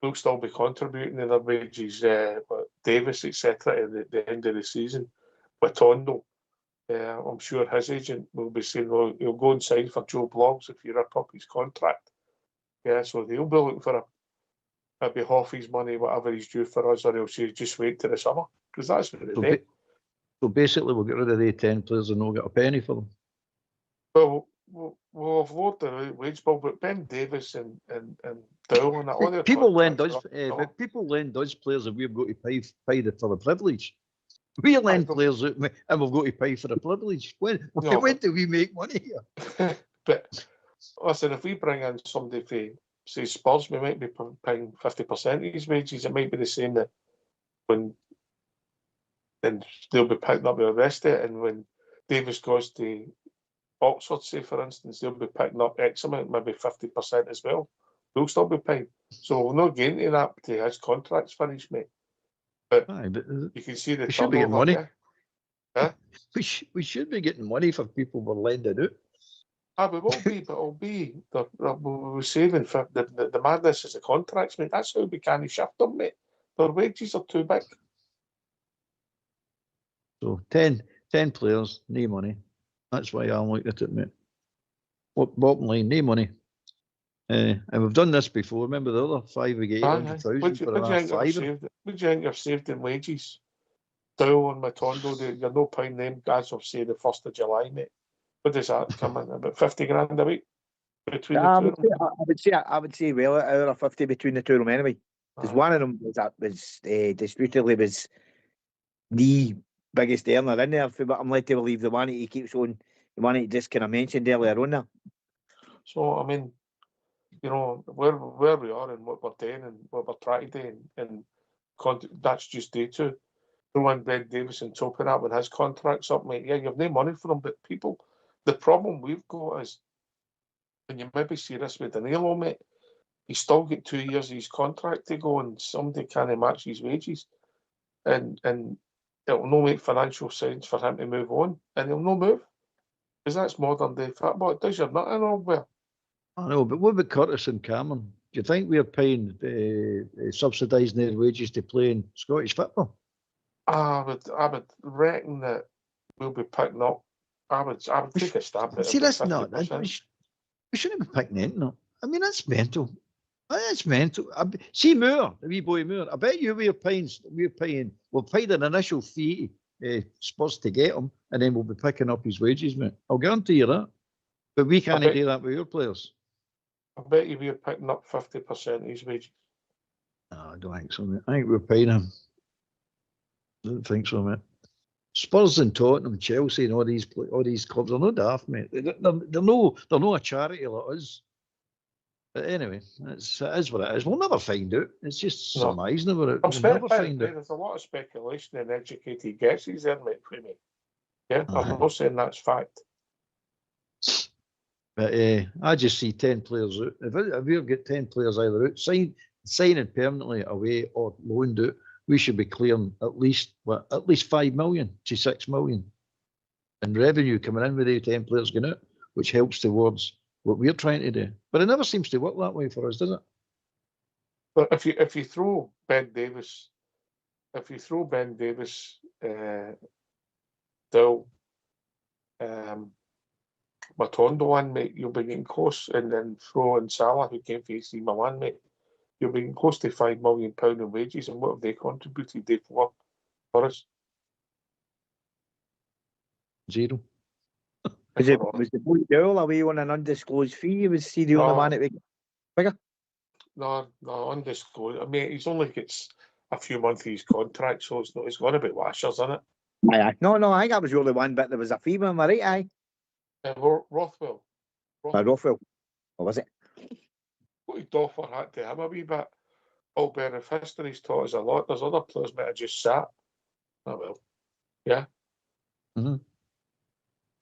will still be contributing to their wages, Davis, etc., at the end of the season. With Tondo, I'm sure his agent will be saying, well, he'll go and sign for Joe Bloggs if you rip up his contract. Yeah, so they'll be looking for maybe half his money, whatever he's due for us, or he'll say, just wait till the summer, because that's what it is. So basically, we'll get rid of the 10 players and not get a penny for them. Well, we'll avoid the wage bill, but Ben Davis and Dowell and that. People lend us players and we've got to pay for the privilege. We lend players out and we've got to pay for the privilege. When do we make money here? But listen, if we bring in somebody for, say, Spurs, we might be paying 50% of his wages. It might be the same that when then they'll be picking up the rest of it, and when Davis goes to Oxford, say for instance, they'll be picking up X amount, maybe 50% as well. We'll still be paying. So we're not getting to that till his contract's finished, mate. But you can see the we should be getting money. Huh? We should be getting money for people we're lending out. We will be, but it'll be we're saving for the madness is the contracts, mate. That's how we can't shift them, mate. Their wages are too big. So 10 players, no money. That's why I'm looking at it, mate. Bottom line, no money. And we've done this before. Remember the other 5 we get 800,000 for another 5. What do you think you've saved in wages? Dowell and Matondo, you're no paying them guys of say the 1st of July, mate. What does that come in? About 50 grand a week between the two? I would say well out of 50 between the two of them anyway. Because one of them was disputedly was the biggest earner in there. But I'm led to believe the one that he keeps on, the one that he just kind of mentioned earlier on there. So I mean, you know, where we are and what we're doing and what we're trying to do, and that's just day 2. Throw in Ben Davis and top of that when his contract's up, mate. Yeah, you've no money for them, but people, the problem we've got is, and you maybe see this with Danilo, mate, he's still got 2 years of his contract to go, and somebody can't match his wages, and it'll no make financial sense for him to move on, and he'll no move, because that's modern day football. It does your nothing all well. I know, but what about Curtis and Cameron? Do you think we're paying, subsidising their wages to play in Scottish football? I would reckon that we'll be picking up. I would take a stab at it. See, that's not. We shouldn't be picking it up. I mean, that's mental. That's mental. See Moore, the wee boy Moore. I bet you we've paid an initial fee Spurs to get him, and then we'll be picking up his wages, mate. I'll guarantee you that. But we can't do that with your players. I bet you we're picking up 50% of his wages. No, I don't think so, mate. I think we're paying him. I don't think so, mate. Spurs and Tottenham, Chelsea, and all these clubs are no daft, mate. They're no a charity like us. But anyway, it is what it is. We'll never find out. It's just surmising about it. We'll never find out. There's a lot of speculation and educated guesses there, mate, for me. Yeah, I'm not saying that's fact. But I just see 10 players out. If we get 10 players either out, signing permanently away or loaned out, we should be clearing at least 5 million to 6 million in revenue coming in with the 10 players going out, which helps towards what we're trying to do. But it never seems to work that way for us, does it? But if you throw Ben Davis, Dill, Matondo in, mate, you'll be getting close, and then throw in Salah, who came for AC Milan, mate, you'll be getting close to £5 million in wages, and what have they contributed for us? Was Zero. the boy Dowell away on an undisclosed fee? Was he the only man at figure? No, undisclosed. I mean, he's only gets a few months of his contract, so it's going to be washers, isn't it? Aye. No, I think that was the only one, but there was a fee, am I right? Aye. Rothwell. Rothwell. What was it? What he offer had to him a wee bit. Albert, if history's taught us a lot, there's other players might have just sat. Oh well. Yeah. Mm-hmm.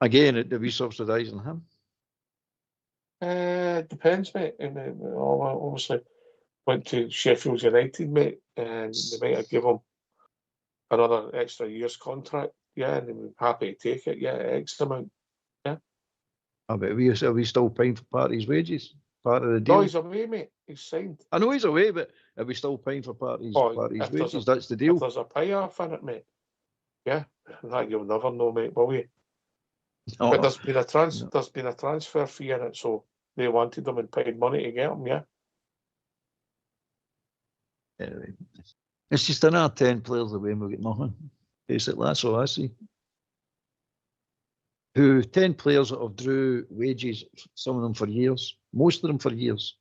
Again, are we subsidising him? Depends, mate. I mean, obviously went to Sheffield United, mate, and they might have given him another extra year's contract. Yeah, and they were happy to take it. Yeah, X amount. Yeah. I bet are we still paying for part of his wages? Part of the deal? No, he's away, mate. He's signed. I know he's away, but are we still paying for part of his wages? That's the deal. If there's a payoff in it, mate. Yeah, that you'll never know, mate, will you? No, but there's been a transfer fee in it, so they wanted them and paid money to get them. Yeah. Anyway, it's just another 10 players away and we'll get nothing. Basically, that's all I see. 10 players that have drew wages, some of them for years, most of them for years,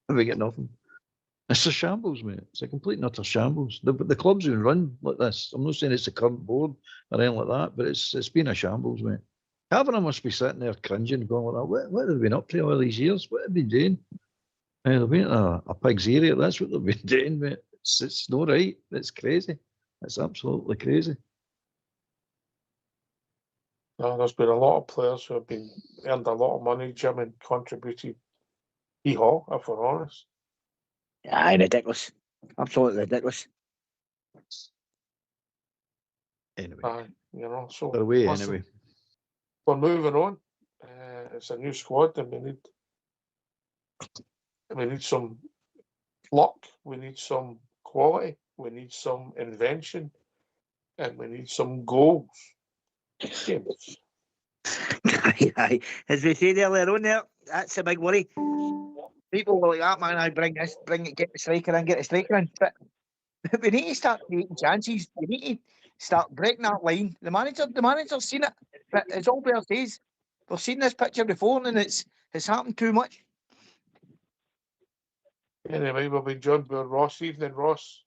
and we get nothing. It's a shambles, mate. It's a complete and utter shambles. The club's been run like this. I'm not saying it's the current board or anything like that, but it's been a shambles, mate. Kavanagh must be sitting there cringing, going like that. What have they been up to all these years? What have they been doing? They've been a pig's area. That's what they've been doing, mate. It's not right. It's crazy. It's absolutely crazy. There's been a lot of players who have earned a lot of money, Jim, and contributed. Hee-haw, if we're honest. Aye, ridiculous. Absolutely ridiculous. Anyway. Aye, so they're away anyway. We're moving on. It's a new squad, and we need some luck. We need some quality. We need some invention, and we need some goals. James. Aye. As we said earlier on there, that's a big worry. People were like that, man. I bring it, get the striker in, get the striker in. But we need to start taking chances. We need to start breaking that line. The manager's seen it. But as Albert says, we've seen this picture before and it's happened too much. Anyway, we'll be joined by Ross. Evening, Ross.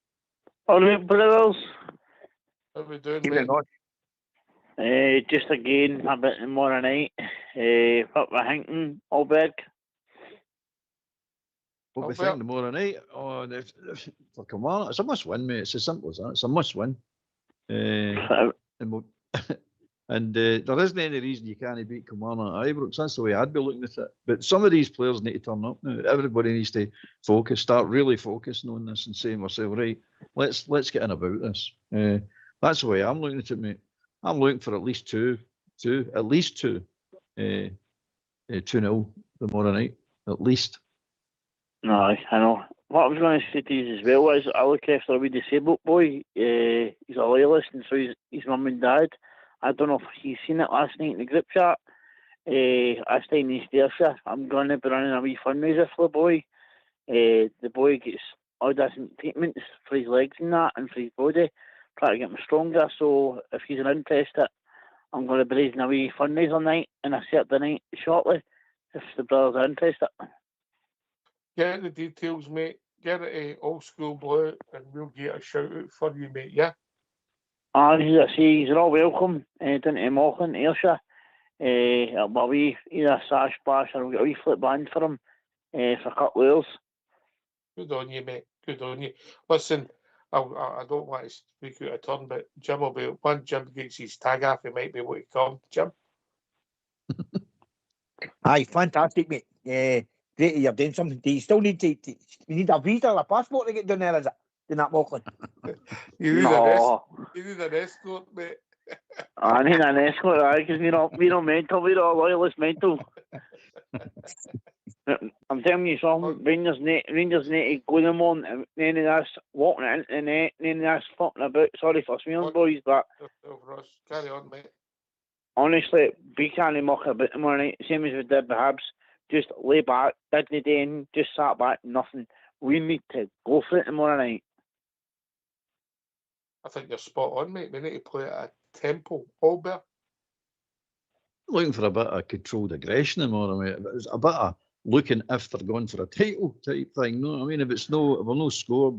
All right, brothers. How we doing, Evening, mate? Just again, a bit tomorrow night. What we're thinking, Alberg? What we think tomorrow night? Oh, for Kamala, it's a must-win, mate. It's as simple as that. It's a must-win. And there isn't any reason you can't beat Kamala at Ibrox. That's the way I'd be looking at it. But some of these players need to turn up now. Everybody needs to start really focusing on this and saying to myself, right, let's get in about this. That's the way I'm looking at it, mate. I'm looking for at least two, 2-0 tomorrow night, at least. No, I know. What I was going to say to you as well is I look after a wee disabled boy. He's a loyalist, and so his mum and dad. I don't know if he's seen it last night in the group chat. I stay in East Ayrshire. I'm going to be running a wee fundraiser for the boy. The boy gets all different treatments for his legs and that, and for his body. try to get me stronger. So if he's interested, I'm going to be raising a wee fundraiser night in a Saturday night shortly, if the brothers are interested. Get the details, mate. Get it Old School Blue, and we'll get a shout out for you, mate. Yeah. As I say, you're all welcome down to Mauchline, Ayrshire. It'll be a wee, either a sash bash or we'll get a wee flip band for him for a couple of hours. Good on you, mate. Good on you. Listen, I don't want to speak out of turn, but Jim will be, when Jim gets his tag off, he might be able to come. Jim? Aye, fantastic, mate. Great, you're doing something. Do you still need you need a visa or a passport to get down there, is it? In that Mauchline? You need an escort, mate. I need an escort, because we're not mental, we're all loyalist mental. I'm telling you something, Rangers need to go in the morning, none of this walking into the net, none of this fucking about, sorry for swearing, boys, but carry on, mate. Honestly, we can't muck about tomorrow night, same as we did with Hibs. Just lay back, didn't do anything, just sat back, nothing. We need to go for it tomorrow night. I think you're spot on, mate. We need to play at a tempo, Albert. Looking for a bit of controlled aggression tomorrow, mate. It's a bit of looking if they're going for a title type thing. No, I mean, if we're no score,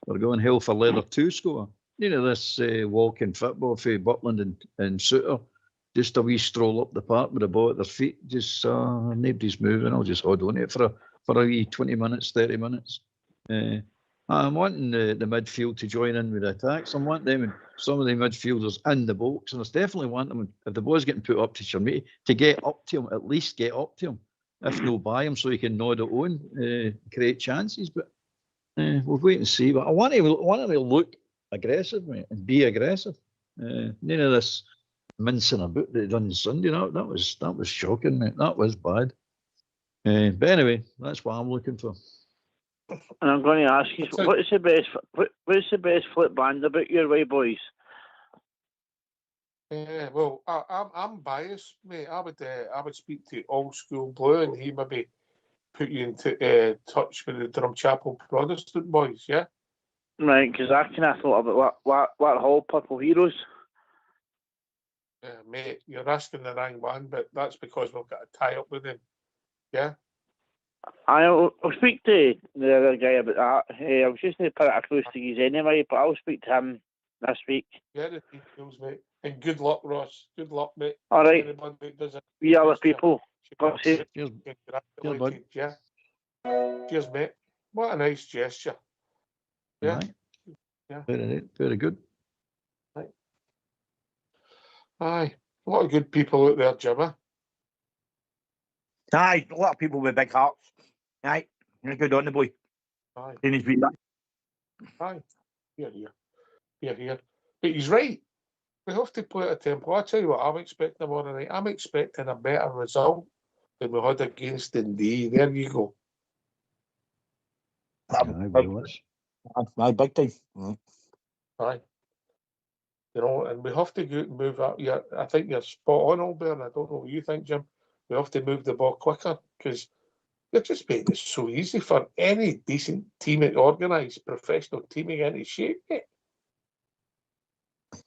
they're going hell for leather to score. You know, this walking football for Butland and Suter, just a wee stroll up the park with the ball at their feet. Just nobody's moving. I'll just hold on to it for a wee 20 minutes, 30 minutes. I'm wanting the midfield to join in with the attacks. I want them and some of the midfielders in the box, and I definitely want them, if the ball's getting put up to Chermiti, to get up to him, at least get up to him, if no by him, so he can nod it on, create chances. But we'll wait and see. But I want to look aggressive, mate, and be aggressive. None of this mincing about that done Sunday. That was shocking, mate. That was bad. But anyway, that's what I'm looking for. And I'm going to ask you, what's the best flip band about your way, boys? Well, I'm biased, mate. I would speak to Old School Blue, and he maybe put you into touch with the Drumchapel Protestant boys, yeah. Right, because I kind of thought about what whole Purple Heroes. Mate, you're asking the wrong one, but that's because we've got to tie up with him, yeah. I'll speak to the other guy about that. I was just going to put it across to you anyway, but I'll speak to him this week. Yeah, the details, mate. And good luck, Ross. Good luck, mate. All right. We other people. Congratulated, yeah. Cheers, mate. What a nice gesture. Yeah. Right. Yeah. Very good. Right. Aye. A lot of good people out there, Jimmy. Aye, a lot of people with big hearts. Aye, good on the boy. Aye. Aye. Here. But he's right. We have to play at a tempo. I'll tell you what I'm expecting tomorrow night. I'm expecting a better result than we had against Dundee. There you go. Aye, big time. Aye. You know, and we have to go out and move up. Yeah, I think you're spot on, Albert. I don't know what you think, Jim. We have to move the ball quicker because they're just making it so easy for any decent team to organise, professional team to get into shape, mate.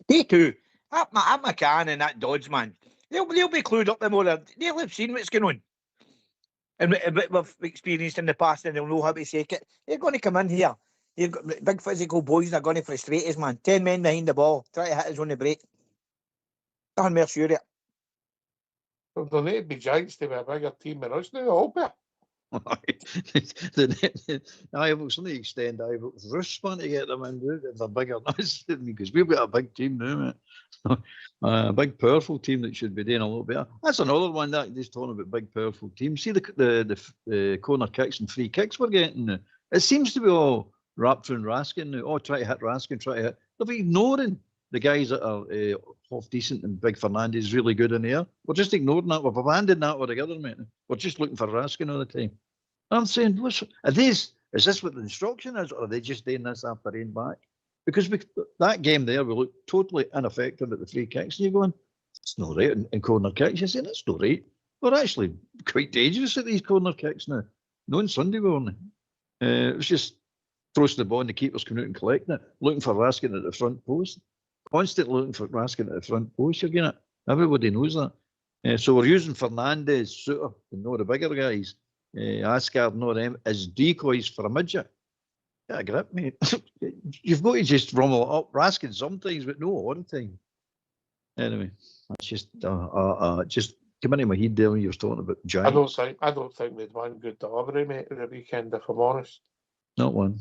They too. At McCann and that Dodge, man. They'll be clued up the more. They'll have seen what's going on. And we've experienced in the past, and they'll know how to take it. They're going to come in here. You've got big physical boys that are going to frustrate us, man. 10 men behind the ball, try to hit us on the break. Nothing more sure yet. Well, there need to be giants to be a bigger team than us now, Albert. I will to extend Russ want to get them in if they're bigger than us, because we've got a big team now, mate. A big powerful team that should be doing a little better. That's another one that just talking about big powerful teams. See the corner kicks and free kicks we're getting. It seems to be all wrapped around Raskin now. Oh, try to hit Raskin, try to hit. They're ignoring the guys that are half decent, and Big Fernandez is really good in the air. We're just ignoring that. We've abandoned that altogether, mate. We're just looking for Raskin all the time. I'm saying, is this what the instruction is, or are they just doing this after rain back? Because that game there, we looked totally ineffective at the free kicks, and you're going, it's not right, in corner kicks. You're saying, that's not right. We're actually quite dangerous at these corner kicks now. No, on Sunday we weren't. It was just throwing the ball and the keeper's coming out and collecting it, looking for Raskin at the front post. constantly looking for Raskin at the front post. You're getting it. Everybody knows that. So we're using Fernandez, Suter, and not the bigger guys, Asgard, and all them, as decoys for a midget. Get a grip, mate. You've got to just rumble it up. Raskin sometimes, but no all the time. Anyway, that's just come into my head there when you were talking about Giants. I don't think they'd one good delivery, mate, at the weekend, if I'm honest. Not one.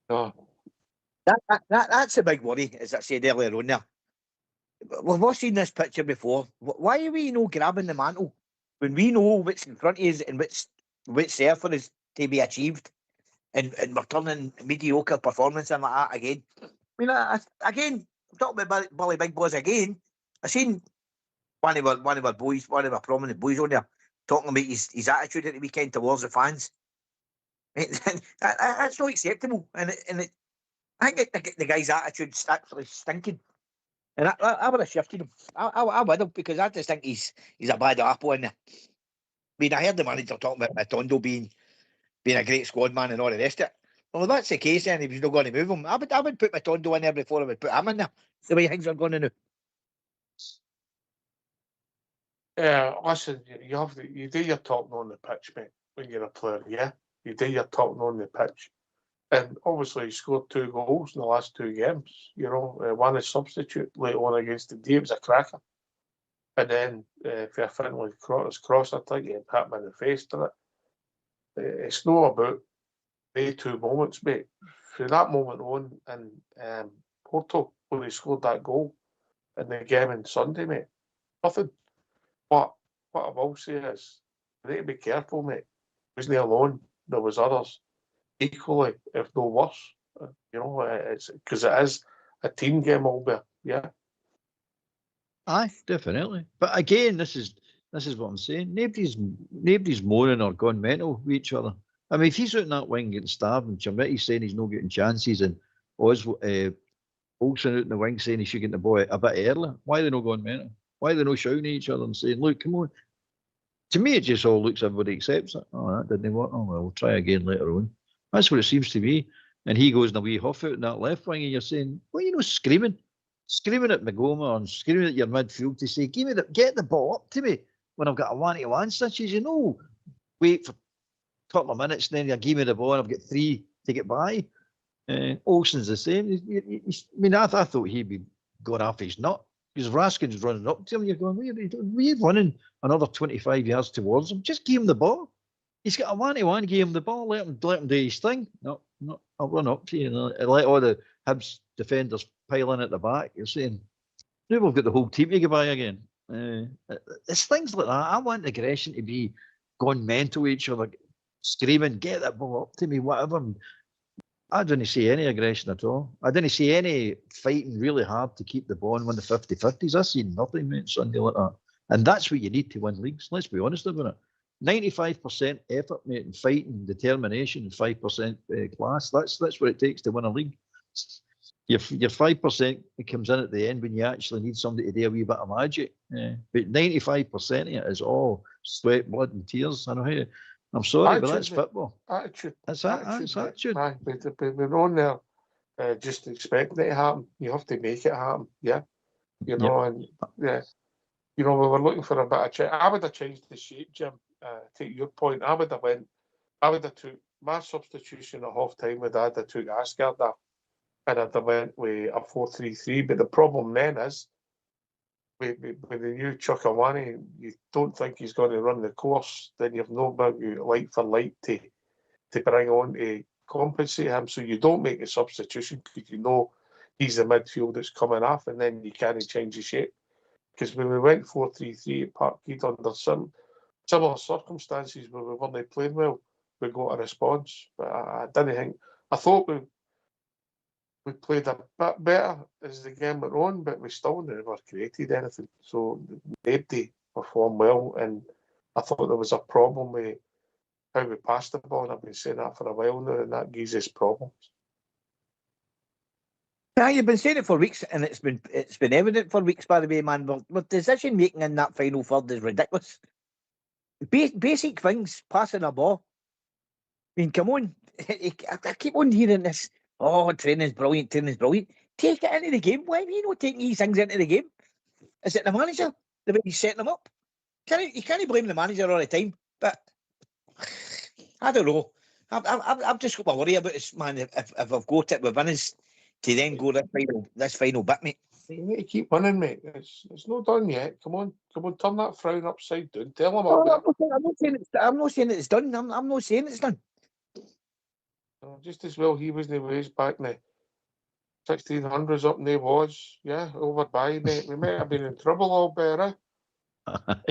No. That's a big worry, as I said earlier on there. We've all seen this picture before. Why are we grabbing the mantle when we know what's in front of us and what's there for us to be achieved, and we're turning mediocre performance and like that again? I mean, again, I'm talking about Bully Big Boys again. I seen one of our boys, one of our prominent boys on there, talking about his attitude at the weekend towards the fans. That's not acceptable, and I think the guy's attitude's actually stinking. And I would have shifted him. I would have, because I just think he's a bad apple in there. I mean, I heard the manager talking about Matondo being a great squad man and all the rest of it. Well, if that's the case, then if he's not going to move him, I would put Matondo in there before I would put him in there. The way things are going to now. Yeah, listen, you do your talking on the pitch, mate, when you're a player, yeah? You do your talking on the pitch. And obviously he scored 2 goals in the last 2 games, one as substitute late on against the D, it was a cracker. And then for a friendly cross, I think he hit him in the face to it. It's not about the 2 moments, mate. From that moment on in Porto, when he scored that goal in the game on Sunday, mate, nothing. But what I will say is, we need to be careful, mate. He wasn't alone. There was others equally, if no worse. It's because it is a team game, Albert. Yeah. Aye, definitely. But again, this is what I'm saying. Nobody's moaning or gone mental with each other. I mean, if he's out in that wing getting stabbed, and Chamitti's saying he's not getting chances, and Olsen out in the wing saying he should get the ball a bit earlier, why are they not going mental? Why are they not shouting at each other and saying, "Look, come on"? To me, it just all looks everybody accepts it. Oh, that didn't work. Oh well, we'll try again later on. That's what it seems to be. And he goes in a wee huff out in that left wing, and you're saying, well, screaming at Magoma and screaming at your midfield to say, get the ball up to me when I've got a 1-to-1 situation. Wait for a couple of minutes, and then you give me the ball, and I've got 3 to get by. Olsen's the same. I thought he'd be going off his nut because Raskin's running up to him. You're going, we're running another 25 yards towards him. Just give him the ball. He's got a 1-to-1, give him the ball, let him do his thing. No, I'll run up to you and let all the Hibs defenders pile in at the back. You're saying, now we've got the whole team to go by again. It's things like that. I want aggression to be going mental each other, screaming, get that ball up to me, whatever. I didn't see any aggression at all. I didn't see any fighting really hard to keep the ball and win the 50-50s. I seen nothing, mate, Sunday like that. And that's what you need to win leagues. Let's be honest about it. 95% effort, mate, and fighting, determination, and 5% class. That's what it takes to win a league. Your 5% comes in at the end when you actually need somebody to do a wee bit of magic. But 95% of it is all sweat, blood, and tears. I know. I'm sorry, but that's football. Attitude. That's attitude. Aye, we're on there just expecting it to happen. You have to make it happen. Yeah. And yeah. We were looking for a bit of change. I would have changed the shape, Jim. Take your point. I would have took my substitution at half time with I'd have took Asgard there, and I'd have went with a 4-3-3. But the problem then is with the new Chukwueze, you don't think he's going to run the course, then you've no light for light to bring on to compensate him. So you don't make a substitution because you know he's the midfield that's coming off, and then you can't change the shape. Because when we went 4-3-3 at Parkhead under similar circumstances where we weren't playing well, we got a response. But I didn't think. I thought we played a bit better as the game went on, but we still never created anything. So nobody performed well, and I thought there was a problem with how we passed the ball. And I've been saying that for a while now, and that gives us problems. Yeah, you've been saying it for weeks, and it's been evident for weeks, by the way, man. But decision making in that final third is ridiculous. Basic things, passing a ball. I mean, come on. I keep on hearing this. Oh, training's brilliant. Take it into the game. Why are you not taking these things into the game? Is it the manager? The way he's setting them up? You can't blame the manager all the time. But I don't know. I've just got my worry about this, man. If I've got it with winners to then go this final bit, mate. You need to keep winning, mate. It's not done yet. Come on, turn that frown upside down. Tell them I'm not saying it's done. I'm not saying it's done. Just as well he wasn't ways back in the 1600s up in the was. Yeah, over by, mate. We might have been in trouble all better.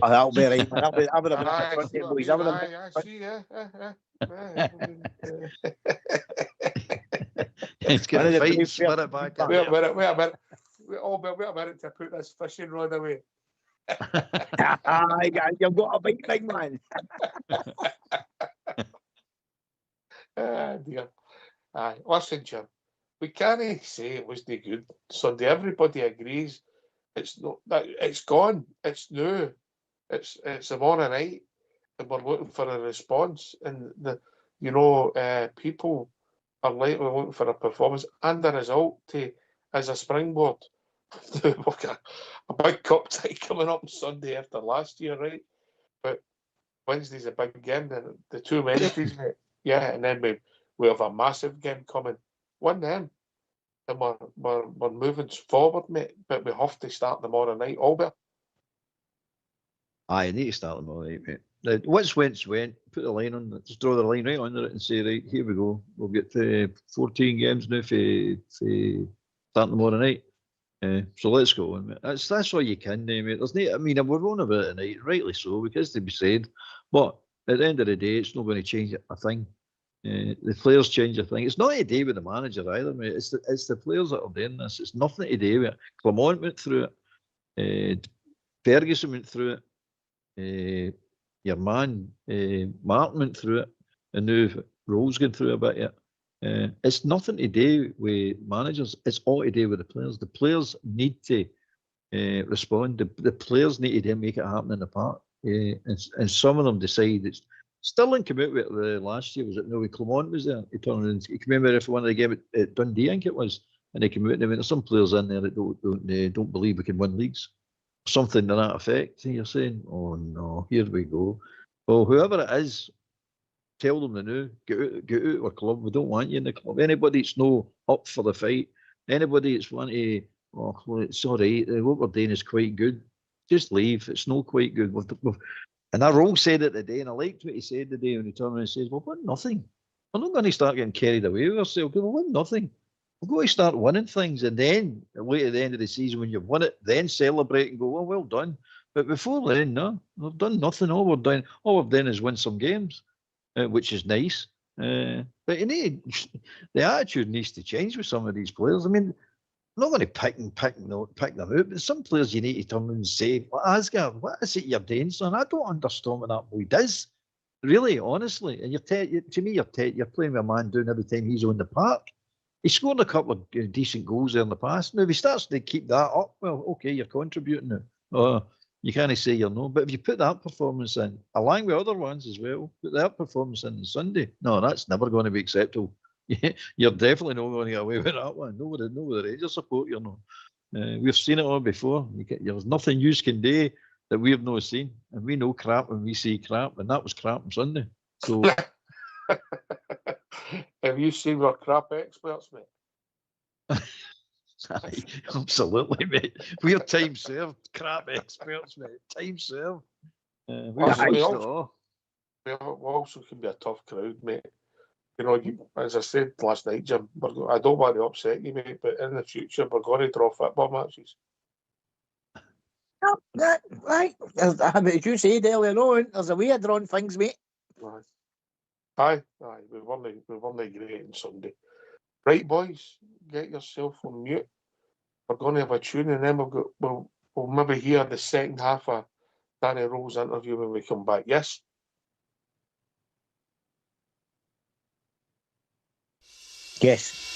That'll be right, man. I would have been at the front there, boys. I see, yeah. He's got a fighting spirit back. Wait a minute. Wait a minute to put this fishing rod away. You've got a big thing, man. Dear. Listen, Jim. We can't say it wasn't good Sunday. Everybody agrees. It's not that it's gone. It's new. It's tomorrow night, and we're looking for a response. And people are likely looking for a performance and a result as a springboard. A big cup tie coming up on Sunday after last year, right? But Wednesday's a big game. Then the 2 Wednesdays, mate. Yeah, and then we have a massive game coming. Win them, and we're moving forward, mate. But we have to start tomorrow night, Albert. I need to start tomorrow night, mate. Now, what's went, put the line on, just draw the line right under it and say, right, here we go. We'll get 14 games now for starting tomorrow night. So let's go. Mate. That's all you can do, mate. We're on about it tonight, rightly so, because to be said, but at the end of the day, it's not going to change a thing. The players change a thing. It's not to do with the manager either, mate. It's the players that are doing this. It's nothing to do with it. Clement went through it. Ferguson went through it. Your man Martin went through it, and now Roll's going through a bit yet. It's nothing to do with managers. It's all to do with the players. The players need to respond. The players need to make it happen in the park. And some of them decide it's Stirling came out with it last year. Was it no? Clement was there. He turned around. He came out for one of the games at Dundee, I think it was, and they came out and they went, there's some players in there that don't believe we can win leagues. Something to that effect. And you're saying, oh no, here we go. Well, whoever it is, tell them now, get out of our club. We don't want you in the club. Anybody that's no up for the fight, anybody that's wanting to, well, it's all right, what we're doing is quite good. Just leave. It's not quite good. And I Roll said it today, and I liked what he said today when he turned around and says, well, we've won nothing. We're not going to start getting carried away with ourselves because we've won nothing. We're going to start winning things, and then, late at the end of the season, when you've won it, then celebrate and go, well done. But before then, no, we've done nothing. All we've done is win some games, which is nice. But the attitude needs to change with some of these players. I mean, I'm not going to pick them out, but some players you need to turn and say, well, Asgard, what is it you're doing, son? I don't understand what that boy does. Really, honestly. And to me, you're playing with a man doing every time he's on the park. He scored a couple of decent goals there in the past. Now, if he starts to keep that up, well, okay, you're contributing now. You can't say you're no. But if you put that performance in, along with other ones as well, put that performance in on Sunday, no, that's never going to be acceptable. You're definitely not going to get away with that one. No with the Rangers support, you're not. We've seen it all before. There's nothing you can do that we have not seen. And we know crap when we see crap, and that was crap on Sunday. So... Have you seen we're crap experts, mate? Aye, absolutely, mate. We're time served crap experts, mate. Time served. We also can be a tough crowd, mate. You know, as I said last night, Jim, I don't want to upset you, mate, but in the future, we're going to draw football matches. Right. As you said earlier on, there's a way of drawing things, mate. Aye. We won the great on Sunday. Right, boys, get yourself on mute. We're going to have a tune, and then we'll maybe hear the second half of Danny Roll's interview when we come back. Yes? Yes.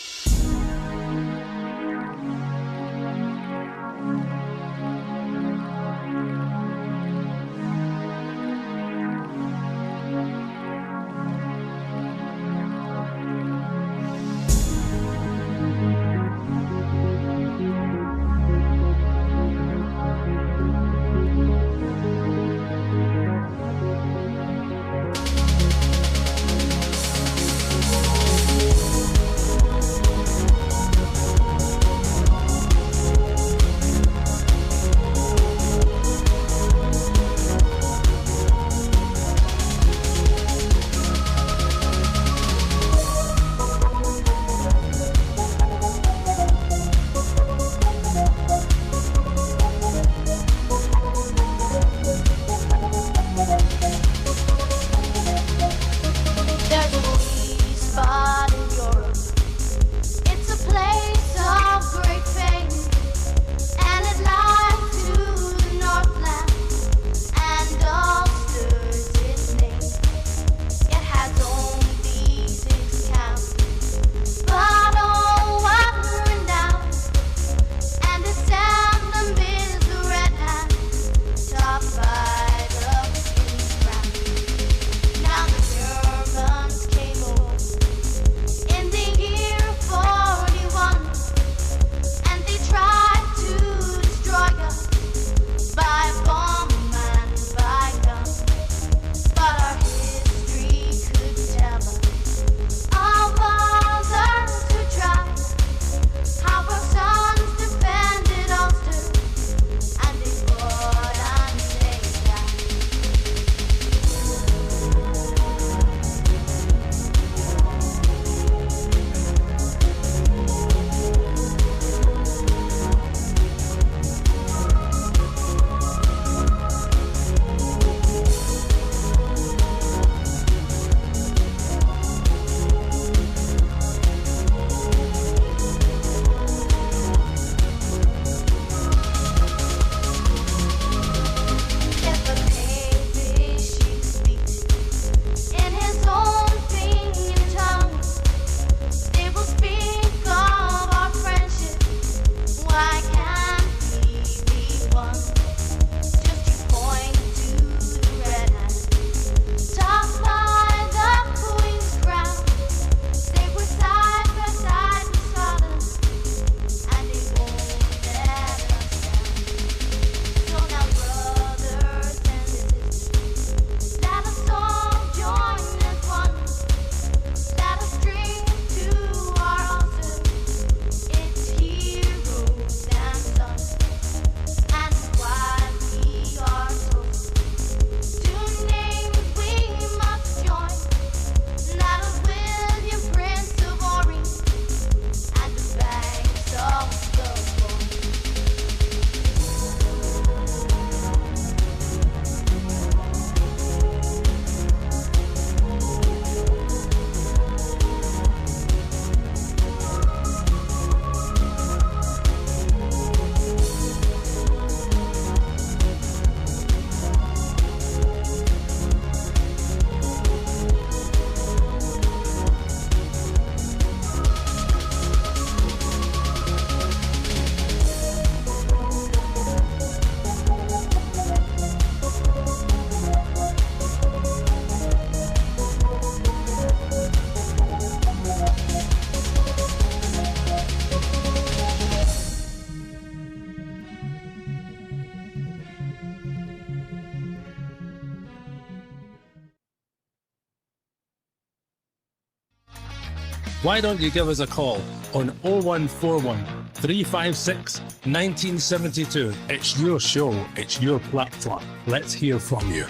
Why don't you give us a call on 0141 356 1972? It's your show, it's your platform. Let's hear from you.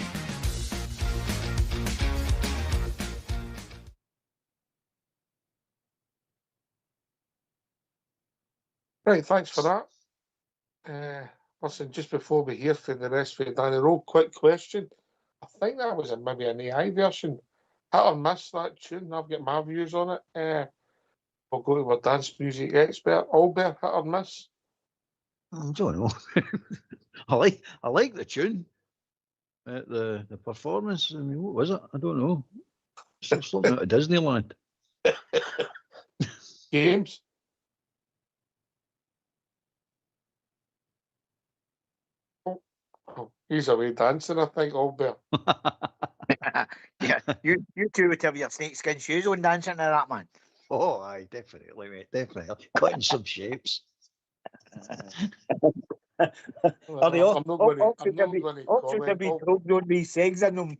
Right, thanks for that. Listen, just before we hear from the rest of Danny Rowe, quick question. I think that was maybe an AI version. Hit or miss that tune? I've got my views on it. We'll go to our dance music expert, Albert. Hit or miss? I don't know. I like the tune. The performance. I mean, what was it? I don't know. It's something out of Disneyland. James? Oh, he's away dancing, I think, Albert. Yeah, you two would have your snakeskin shoes on dancing to that, man. Oh, aye, definitely, mate, definitely. Cutting some shapes. Are they all should have been probed on these segs in them?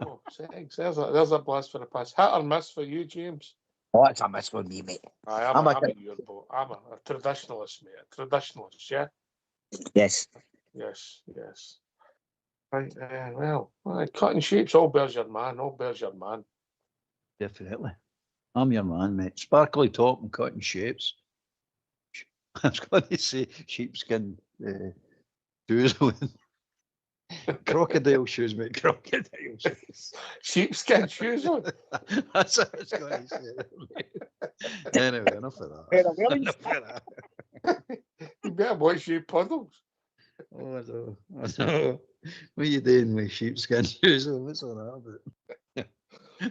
Oh, segs. There's a blast for the past. Hit or miss for you, James? Oh, it's a miss for me, mate. Aye, I'm a your boat. I'm a traditionalist, mate. A traditionalist, yeah? Yes. Yes. Right, well, cutting shapes, Albert's your man. Definitely. I'm your man, mate. Sparkly top and cutting shapes. I was going to say sheepskin shoes with crocodile shoes, mate. Crocodile shoes. Sheepskin shoes on. That's what I was going to say. Anyway, enough of that. Enough of that. You better watch your puddles. Oh, I know. What are you doing with sheepskin shoes? What's all that about?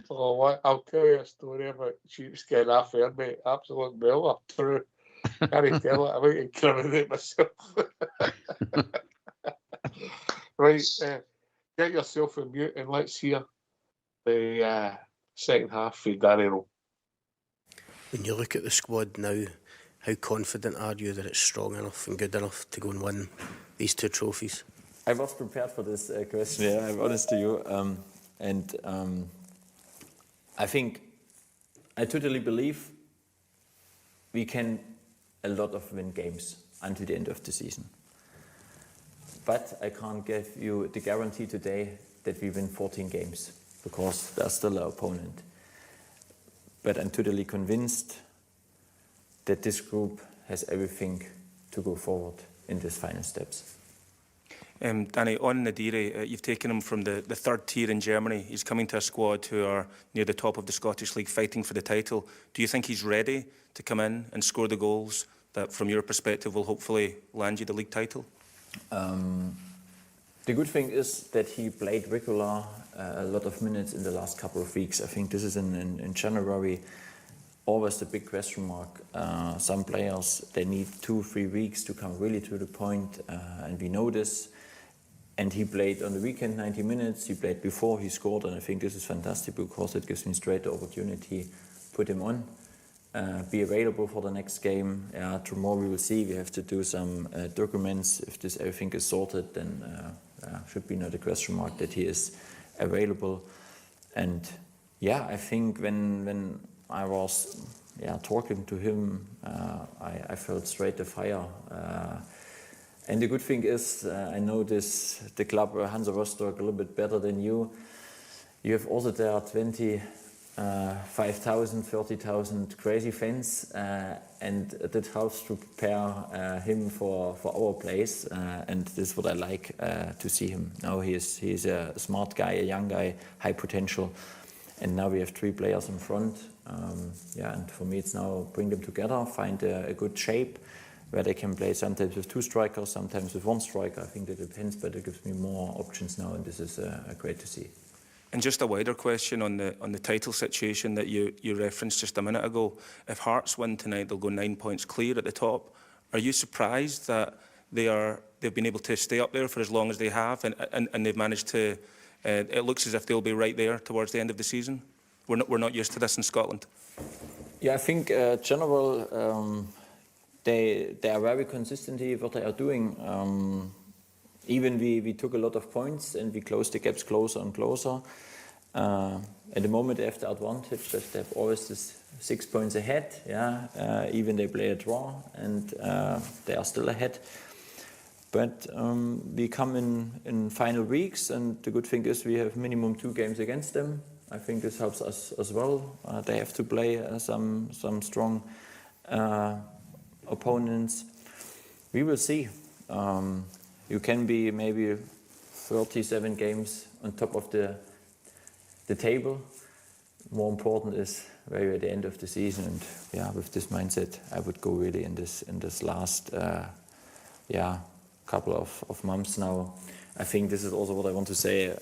Oh, what? I'll tell you a story about sheepskin affair, mate. Absolute miller. True. Can't tell it. I might incriminate myself. Right, get yourself on mute and let's hear the second half for Danny Rowe. When you look at the squad now, how confident are you that it's strong enough and good enough to go and win these two trophies? I was prepared for this question, yeah, I'm honest to you. I think, I totally believe we can a lot of win games until the end of the season. But I can't give you the guarantee today that we win 14 games, because there's still an opponent. But I'm totally convinced that this group has everything to go forward in these final steps. Danny, on Nadiri, you've taken him from the third tier in Germany. He's coming to a squad who are near the top of the Scottish League fighting for the title. Do you think he's ready to come in and score the goals that, from your perspective, will hopefully land you the league title? The good thing is that he played regular a lot of minutes in the last couple of weeks. I think this is in January. Always the big question mark. Some players, they need 2-3 weeks to come really to the point, and we know this. And he played on the weekend 90 minutes, he played before, he scored, and I think this is fantastic because it gives me straight the opportunity, put him on, be available for the next game. Tomorrow we will see, we have to do some documents. If this everything is sorted, then should be not a question mark that he is available. And yeah, I think when I was talking to him, I felt straight the fire. And the good thing is, I know the club Hansa Rostock a little bit better than you. You have also there 25,000, 30,000 crazy fans, and that helps to prepare him for our place. And this is what I like to see him. Now he's a smart guy, a young guy, high potential. And now we have 3 players in front. And for me it's now bring them together, find a good shape, where they can play sometimes with 2 strikers, sometimes with 1 striker. I think that depends, but it gives me more options now, and this is great to see. And just a wider question on the title situation that you referenced just a minute ago. If Hearts win tonight, they'll go 9 points clear at the top. Are you surprised that they've been able to stay up there for as long as they have, and they've managed to? It looks as if they'll be right there towards the end of the season. We're not used to this in Scotland. Yeah, I think general. They are very consistent in what they are doing. Even we took a lot of points and we closed the gaps closer and closer. At the moment they have the advantage that they have always this 6 points ahead. Even they play a draw and they are still ahead. But we come in final weeks, and the good thing is we have minimum 2 games against them. I think this helps us as well. They have to play some strong opponents. We will see. You can be maybe 37 games on top of the table. More important is where you're at the end of the season, and with this mindset, I would go really in this last couple of months now. I think this is also what I want to say,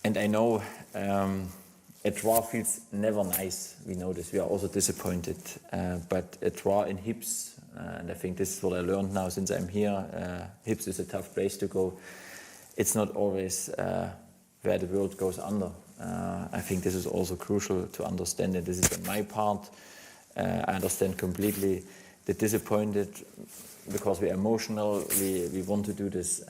and I know a draw feels never nice. We know this. We are also disappointed, but a draw in Hibs, and I think this is what I learned now since I'm here. Hibs is a tough place to go. It's not always where the world goes under. I think this is also crucial to understand, and this is on my part. I understand completely the disappointed because we're emotional, we want to do this,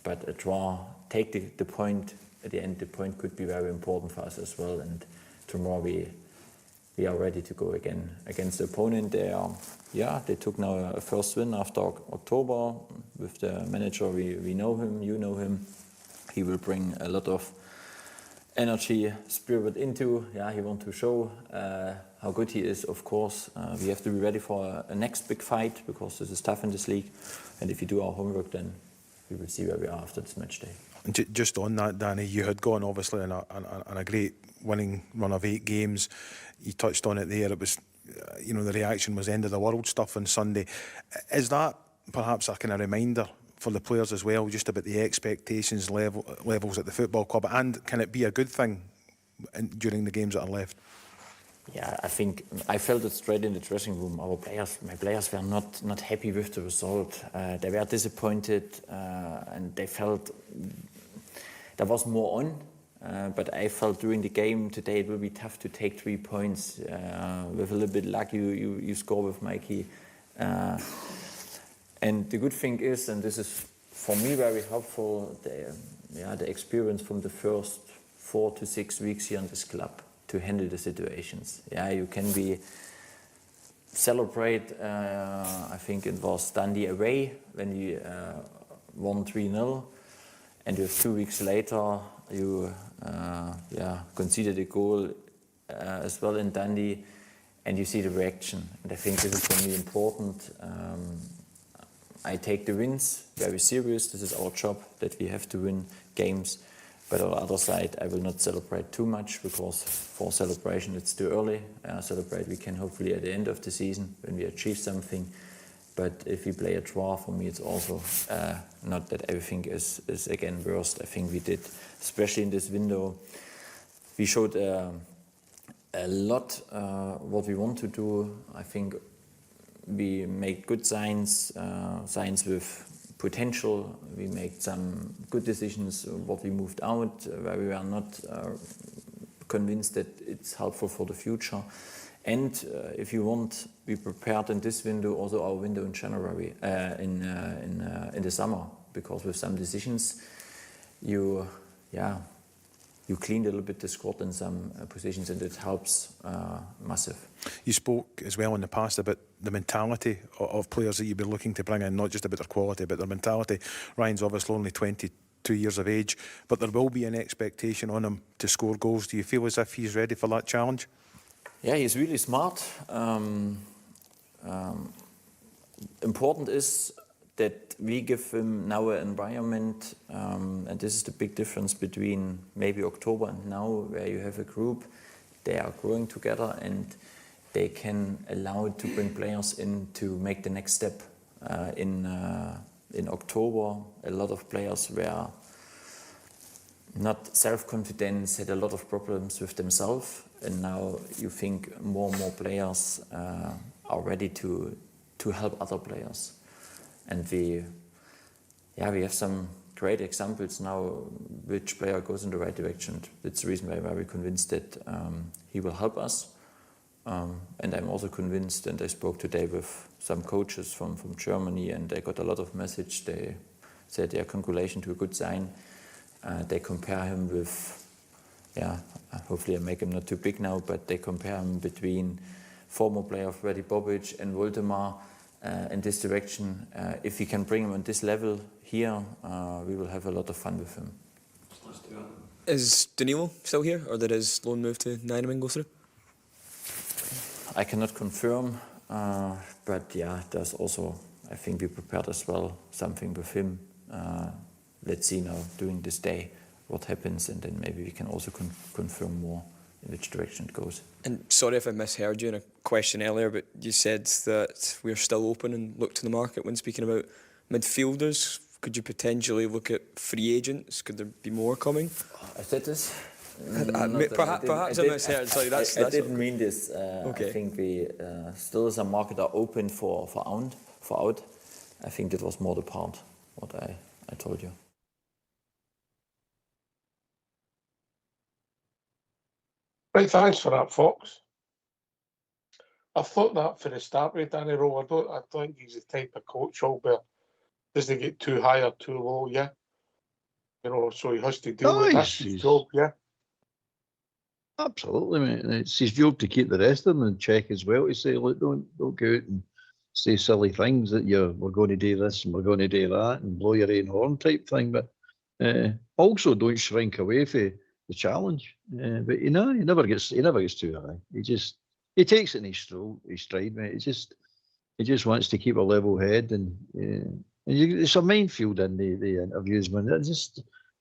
but a draw, take the point at the end. The point could be very important for us as well, and tomorrow we are ready to go again against the opponent. They took now a first win after October with the manager. We know him, you know him. He will bring a lot of energy, spirit into. He wants to show how good he is, of course. We have to be ready for a next big fight because this is tough in this league. And if you do our homework, then we will see where we are after this match day. And just on that, Danny, you had gone obviously on a great winning run of 8 games. You touched on it there. It was, the reaction was end of the world stuff on Sunday. Is that perhaps a kind of reminder for the players as well, just about the expectations levels at the football club, and can it be a good thing during the games that are left? Yeah, I think I felt it straight in the dressing room. My players were not happy with the result. They were disappointed, and they felt there was more on. But I felt during the game today it will be tough to take 3 points. With a little bit luck, you score with Mikey. And the good thing is, and this is for me very helpful, the experience from the first 4 to 6 weeks here in this club to handle the situations. You can celebrate. I think it was Dundee away when we won 3-0, and just 2 weeks later you conceded a goal as well in Dundee, and you see the reaction. And I think this is for me important. I take the wins very serious. This is our job, that we have to win games. But on the other side, I will not celebrate too much, because for celebration it's too early. Celebrate we can hopefully at the end of the season when we achieve something. But if we play a draw, for me it's also not that everything is again worst. I think we did, especially in this window, we showed a lot what we want to do. I think we made good signs with potential. We made some good decisions, what we moved out, where we were not convinced that it's helpful for the future. And if you want, we prepared in this window also our window in January, in the summer, because with some decisions, you cleaned a little bit the squad in some positions, and it helps massive. You spoke as well in the past about the mentality of players that you've been looking to bring in, not just about their quality, but their mentality. Ryan's obviously only 22 years of age, but there will be an expectation on him to score goals. Do you feel as if he's ready for that challenge? Yeah, he's really smart. Important is that we give him now an environment, and this is the big difference between maybe October and now, where you have a group, they are growing together and they can allow to bring players in to make the next step. In October, a lot of players were not self-confident, had a lot of problems with themselves, and now you think more and more players are ready to help other players. And we have some great examples now which player goes in the right direction. That's the reason why we're convinced that he will help us. And I'm also convinced, and I spoke today with some coaches from Germany, and they got a lot of message. They said, congratulations to a good sign. They compare him with hopefully I make him not too big now, but they compare him between former player of Reddy Bobic and Voldemar in this direction. If we can bring him on this level here, we will have a lot of fun with him. Is Danilo still here, or did his loan move to Nijmegen go through? I cannot confirm, but yeah, there's also, I think we prepared as well something with him. Let's see now during this day what happens, and then maybe we can also confirm more in which direction it goes. And sorry if I misheard you in a question earlier, but you said that we're still open and look to the market when speaking about midfielders. Could you potentially look at free agents? Could there be more coming? I said this. Perhaps I misheard. Sorry, I didn't mean this. Okay. I think we still as a market are open for out. I think that was more the part what I told you. Right, thanks for that, Fox. I thought that for the start with Danny Rowe. I don't think he's the type of coach, Albert. Doesn't get too high or too low, yeah. You know, so he has to deal with that's his job, yeah. Absolutely, mate. It's his job to keep the rest of them in check as well, to say, look, don't go out and say silly things that we're going to do this and we're going to do that and blow your own horn type thing. But also don't shrink away from the challenge. But he never gets too high. He takes it in his stride, mate. He just wants to keep a level head, and it's a minefield in the interviews, man.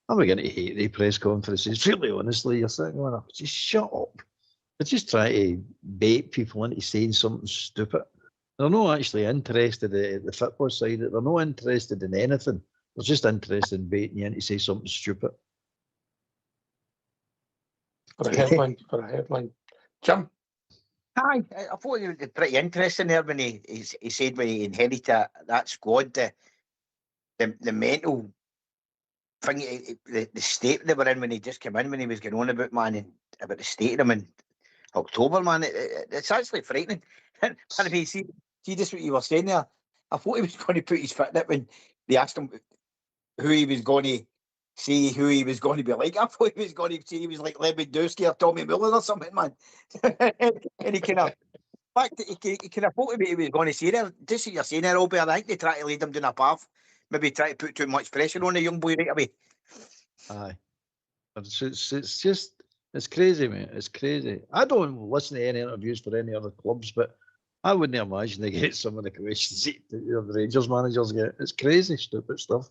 I'm going to hate the press conferences. Really, honestly, you're sitting going, just shut up. They're just trying to bait people into saying something stupid. They're not actually interested in the football side. They're not interested in anything. They're just interested in baiting you in to say something stupid. For a headline. Jim? Aye, I thought it was pretty interesting there when he said when he inherited that squad, the mental thing, the state they were in when he just came in, when he was going on about, man, about the state of them in October, man. It's actually frightening. And if you see just what you were saying there, I thought he was going to put his foot in it when they asked him who he was going to see, who he was going to be like. I thought he was going to say he was like Lewandowski or Tommy Müller or something, man. And he kind of, in fact, he kind of thought he was going to say there, just what you're saying there, Albert, I think they try to lead him down a path, maybe try to put too much pressure on the young boy right away. Aye. It's crazy, mate. It's crazy. I don't listen to any interviews for any other clubs, but I wouldn't imagine they get some of the questions that the Rangers managers get. It's crazy, stupid stuff.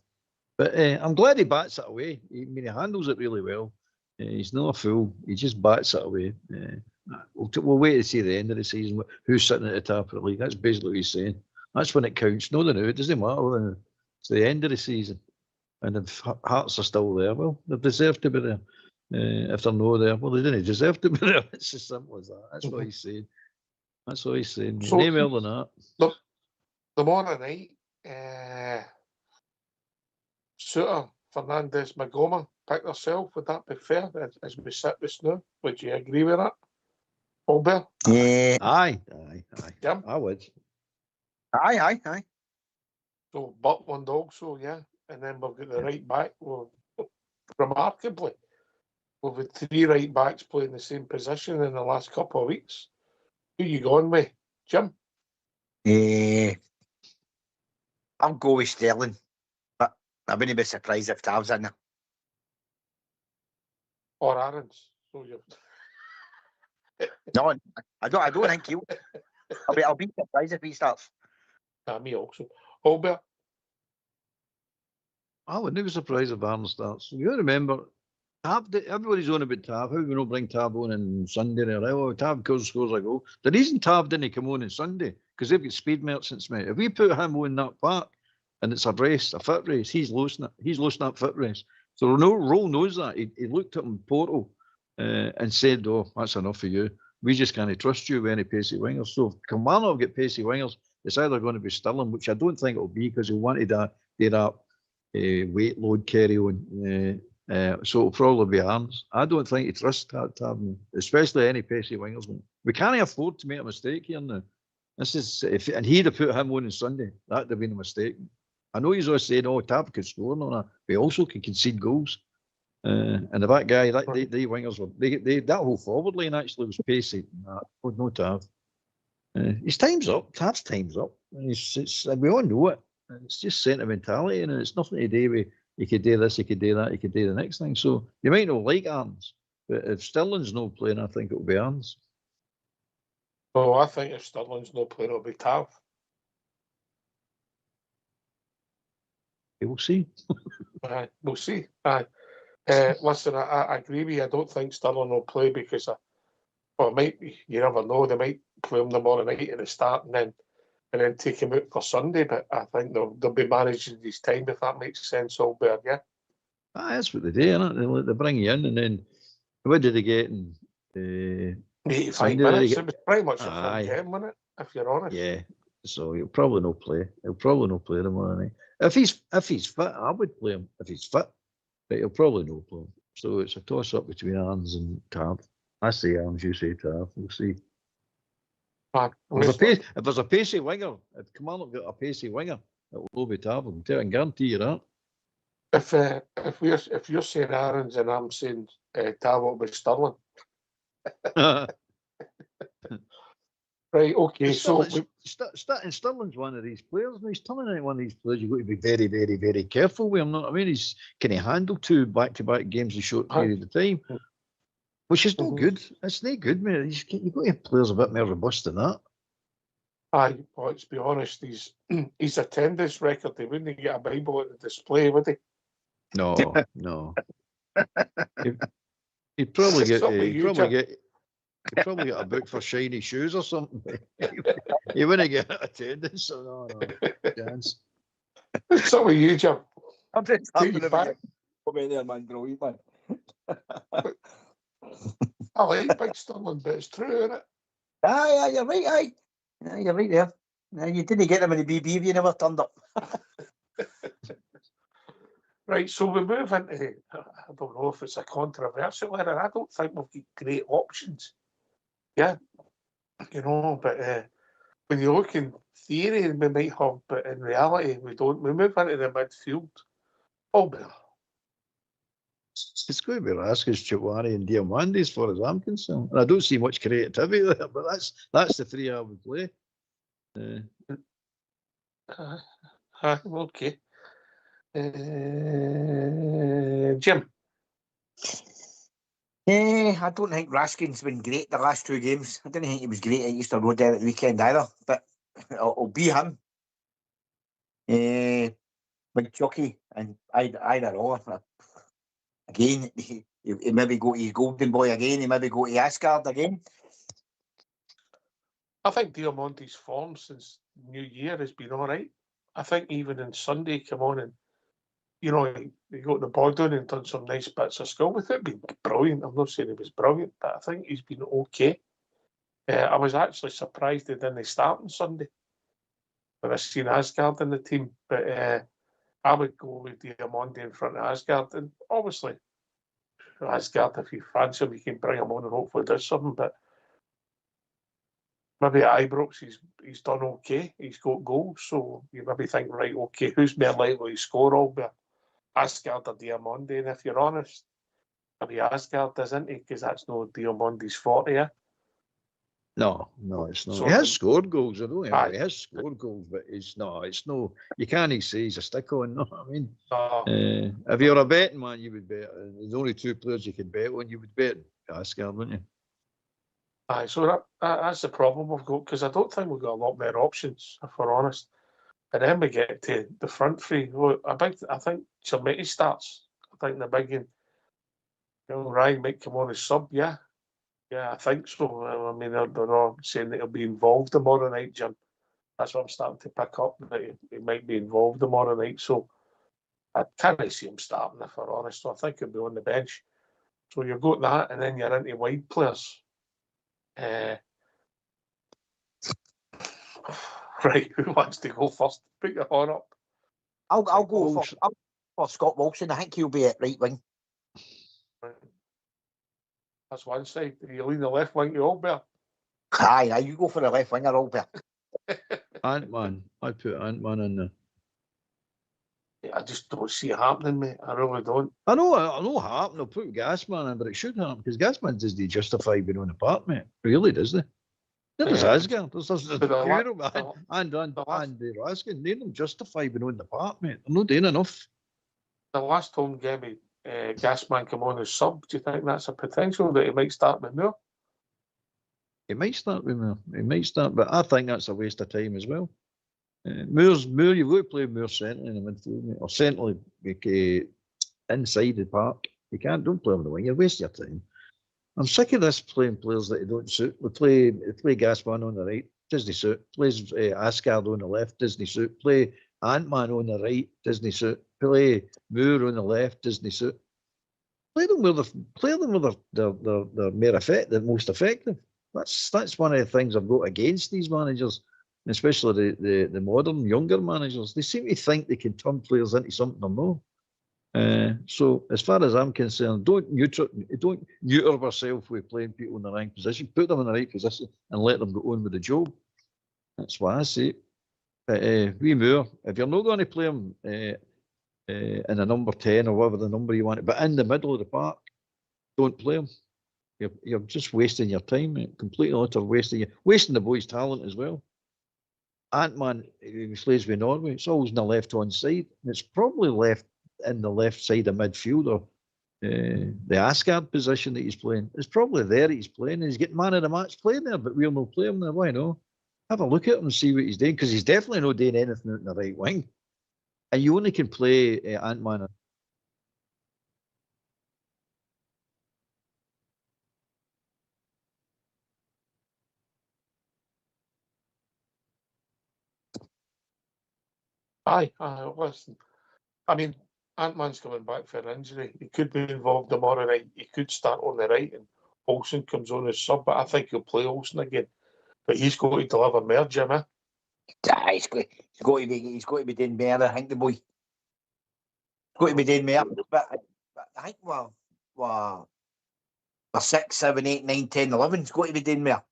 But I'm glad he bats it away. He handles it really well. He's not a fool. He just bats it away. We'll wait to see the end of the season, who's sitting at the top of the league. That's basically what he's saying. That's when it counts. No, it doesn't matter. It's the end of the season. And if Hearts are still there, well, they deserve to be there. If they're not there, well, they didn't deserve to be there. It's as simple as that. That's what he's saying. That's what he's saying. So, no more than that. Tomorrow night, Suter, Fernandes, Magoma pick herself. Would that be fair as we sit this now? Would you agree with that, Albert? Yeah. Aye. Yeah. I would. Aye. So Butland also, yeah. And then we've got the right back. Well, remarkably, we've had 3 right backs playing the same position in the last couple of weeks. Who you going with, Jim? I'll go with Sterling, but I wouldn't be surprised if Tav's in there. Or Aaron's. So you're... No, I don't think he'll. I'll be surprised if he starts. Me also. Albert? I wouldn't be surprised if Barnes starts. You got to remember, everybody's on about Tav. How we not bring Tav on Sunday? Tav scores a goal. The reason Tav didn't come on Sunday, because they've got speed merchants, mate. If we put him on that park and it's a race, a foot race, he's losing it. He's losing that foot race. So Roll knows that. He looked at him Portal and said, "Oh, that's enough for you. We just can't trust you with any pacey wingers." So if Kilmarnock have got pacey wingers, it's either going to be Stirling, which I don't think it'll be, because he wanted that weight load carry on. So it'll probably be Arms. I don't think he trusts Tav, especially any pacey wingers. We can't afford to make a mistake here now. And he'd have put him on Sunday. That'd have been a mistake. I know he's always saying, "Oh, Tav could score and all that," but he also can concede goals. And the back guy, they wingers were that whole forward line actually was pacey. No Tav. His time's up. Tav's time's up. It's we all know it. It's just sentimentality, and it's nothing to do with you could do this, you could do that, you could do the next thing. So you might not like Arns, but if Sterling's no playing, I think it'll be Arns. Oh, I think if Sterling's no playing, it'll be Tav. We'll see. We'll see. Listen, I agree with you. I don't think Sterling will play because, well, it might be, you never know. They might play him tomorrow night at the start and then take him out for Sunday. But I think they'll be managing his time, if that makes sense. Alberg, yeah. That's what they do, isn't it? They bring you in, and then what did they get in 85 Sunday, minutes. It was pretty much a full game, wasn't it? If you're honest. Yeah. So he'll probably not play. He'll probably not play tomorrow night. If he's fit, I would play him if he's fit, but he'll probably not play him. So it's a toss up between Arns and Tav. I say Arns, you say Tav. We'll see. If there's a pacey winger, if Kilmarnock got a pacey winger, it will be Tav. I can guarantee you that. If you're saying Arns and I'm saying Tav, it'll be Sterling. Right, okay. Sterling's one of these players, and he's turning into one of these players you've got to be very, very, very careful with him. I mean, can he handle 2 back-to-back games in a short period of time? Which is no good. It's no good, mate. You've got to have players a bit more robust than that. Well, let's be honest, his attendance record, he wouldn't get a Bible at the display, would he? No. He'd probably get a book for shiny shoes or something. He wouldn't get attendance, so no chance. So are you, Jim. I'm just happy to back. There, man, brilliant, man. I like Big Sterling, but it's true, isn't it? Aye, you're right, aye. You're right there. You didn't get him in the BB if you never turned up. Right, so we move into, I don't know if it's a controversial area. I don't think we've got great options. Yeah, but when you look in theory, we might have, but in reality, we don't. We move into the midfield. It's going to be Raskas, Chawani, and Diamandi as far as I'm concerned. And I don't see much creativity there, but that's the 3 I would play. Okay. Jim? I don't think Raskin's been great the last 2 games. I didn't think he was great at Easter Road there at the weekend either, but it'll be him. McChucky and either or. Again, he maybe go to his golden boy again, he maybe go to Asgard again. I think Diamante's form since New Year has been all right. I think even in Sunday, come on, and he got the ball down and done some nice bits of skill with it. Been brilliant. I'm not saying he was brilliant, but I think he's been okay. I was actually surprised he didn't start on Sunday when I seen Asgard in the team, but I would go with Diamante in front of Asgard, and obviously Asgard, if you fancy him, you can bring him on and hopefully do something, but maybe at Ibrox he's done okay. He's got goals, so you maybe think, right, okay, who's more likely to score all but Asgard or Diamante? And if you're honest, maybe Asgard, isn't he? Because that's no Diamante's 40, yeah? No, it's not. He has scored goals, I know. He has scored goals, but it's no. You can't say he's a stick on. No, I mean, if you're a betting man, you would bet. There's only 2 players you could bet on. You would bet Asgard, wouldn't you? Aye, so that's the problem we've got, because I don't think we've got a lot more options, if we're honest. And then we get to the front 3. I think Chermiti starts. I think the big one, Ryan might come on as sub, yeah. Yeah, I think so. I mean, they're all saying that he'll be involved tomorrow night, Jim. That's what I'm starting to pick up, that he might be involved tomorrow night. So I can't see him starting, if we're honest. So I think he'll be on the bench. So you've got that, and then you're into wide players. Right, who wants to go first? Put your hand up. I'll go for Scott Wilson. I think he'll be at right wing. Right. That's one side. You lean the left wing to Albert. Aye, you go for the left winger, Albert. Ant-Man. I'd put Ant-Man in there. I just don't see it happening, mate. I really don't. I know happen. They'll put Gasman in, but it should happen because Gasman doesn't justify being on the park, mate. Really, does he? There's Asgard. There's Europe and Raskin. None of them justify being on the park, mate. They're not doing enough. The last home game, Gasman come on as sub. Do you think that's a potential that he might start with Moore? He might start with Moore. He might start, but I think that's a waste of time as well. Moore, you've got to play Moore centrally in the midfield, mate, or centrally inside the park. You don't play on the wing. You're wasting your time. I'm sick of this playing players that don't suit. We play Gasman on the right, doesn't suit. Plays Asgard on the left, doesn't suit. Play Ant-Man on the right, doesn't suit. Play Moore on the left, doesn't suit. Play them where they're more effective, most effective. That's one of the things I've got against these managers, especially the modern younger managers. They seem to think they can turn players into something or more. So as far as I'm concerned, don't neuter ourselves with playing people in the right position. Put them in the right position and let them go on with the job. That's why I say. We Moore, if you're not going to play him in a number 10 or whatever the number you want, but in the middle of the park, don't play him. You're just wasting your time, mate. Completely utter wasting the boys' talent as well. Ant-Man, he plays with Norway. It's always on the left-hand side. It's probably left in the left side of midfield, or the Asgard position that he's playing. It's probably there he's playing. He's getting man of the match playing there, but we'll not play him there. Why not? Have a look at him and see what he's doing, because he's definitely not doing anything out in the right wing. And you only can play Ant-Man. Aye, listen. I mean, Ant-Man's coming back for an injury. He could be involved tomorrow night. He could start on the right and Olsen comes on as sub, but I think he'll play Olsen again. But he's got to deliver more, Jimmy. He's got to be doing more, I think, the boy. He's got to be doing more. But I think we're 6, 7, 8, 9, 10, 11. He's got to be doing more.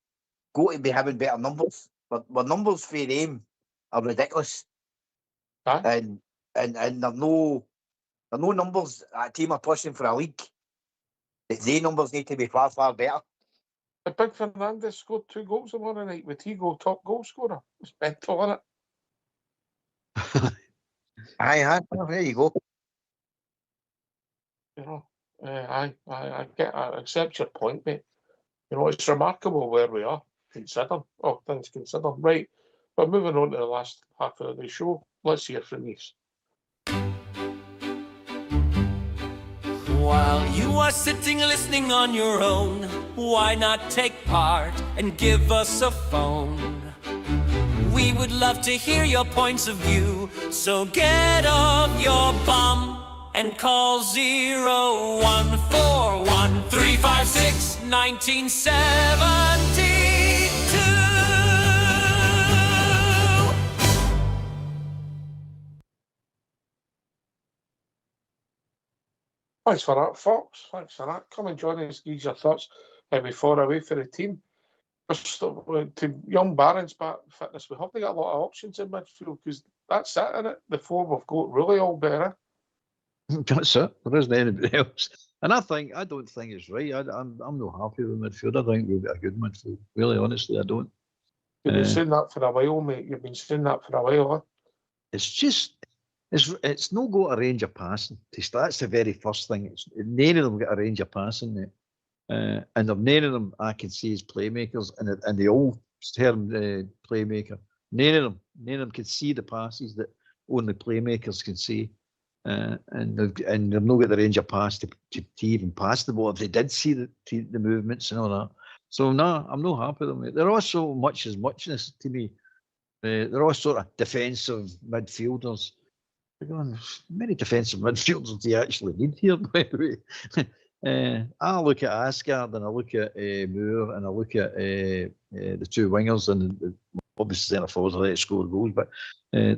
Got to be having better numbers. But numbers for him are ridiculous. And they're no numbers that a team are pushing for a league. The numbers need to be far, far better. The Big Fernandez scored 2 goals tomorrow night with Higo top goal scorer. It's mental, isn't it? Aye, there you go. You know, I accept your point, mate. You know, it's remarkable where we are, things considered. Right, but moving on to the last half of the show, let's hear from these. While you are sitting listening on your own, why not take part and give us a phone? We would love to hear your points of view, so get off your bum and call 0141 356 1972. Thanks for that, Fox. Thanks for that. Come and join us, give your thoughts before away for the team. To young Barron's back fitness, we haven't got a lot of options in midfield because that's it, isn't it? The 4 we've got really all better. That's it. There isn't anybody else. And I don't think it's right. I'm not happy with midfield. I think we've got a good midfield. Really, honestly, I don't. You've been saying that for a while, mate. You've been saying that for a while, huh? It's just, it's no got a range of passing. That's the very first thing. None of them got a range of passing, mate. And none of them I can see as playmakers, and the old term playmaker. None of them can see the passes that only playmakers can see. And they've not got the range of pass to even pass the ball if they did see the movements and all that. So no, I'm not happy with them. They're all so much as muchness to me. They're all sort of defensive midfielders. How many defensive midfielders do you actually need here, by the way? I look at Asgard and I look at Moore and I look at the 2 wingers, and obviously centre forwards are there to score goals. But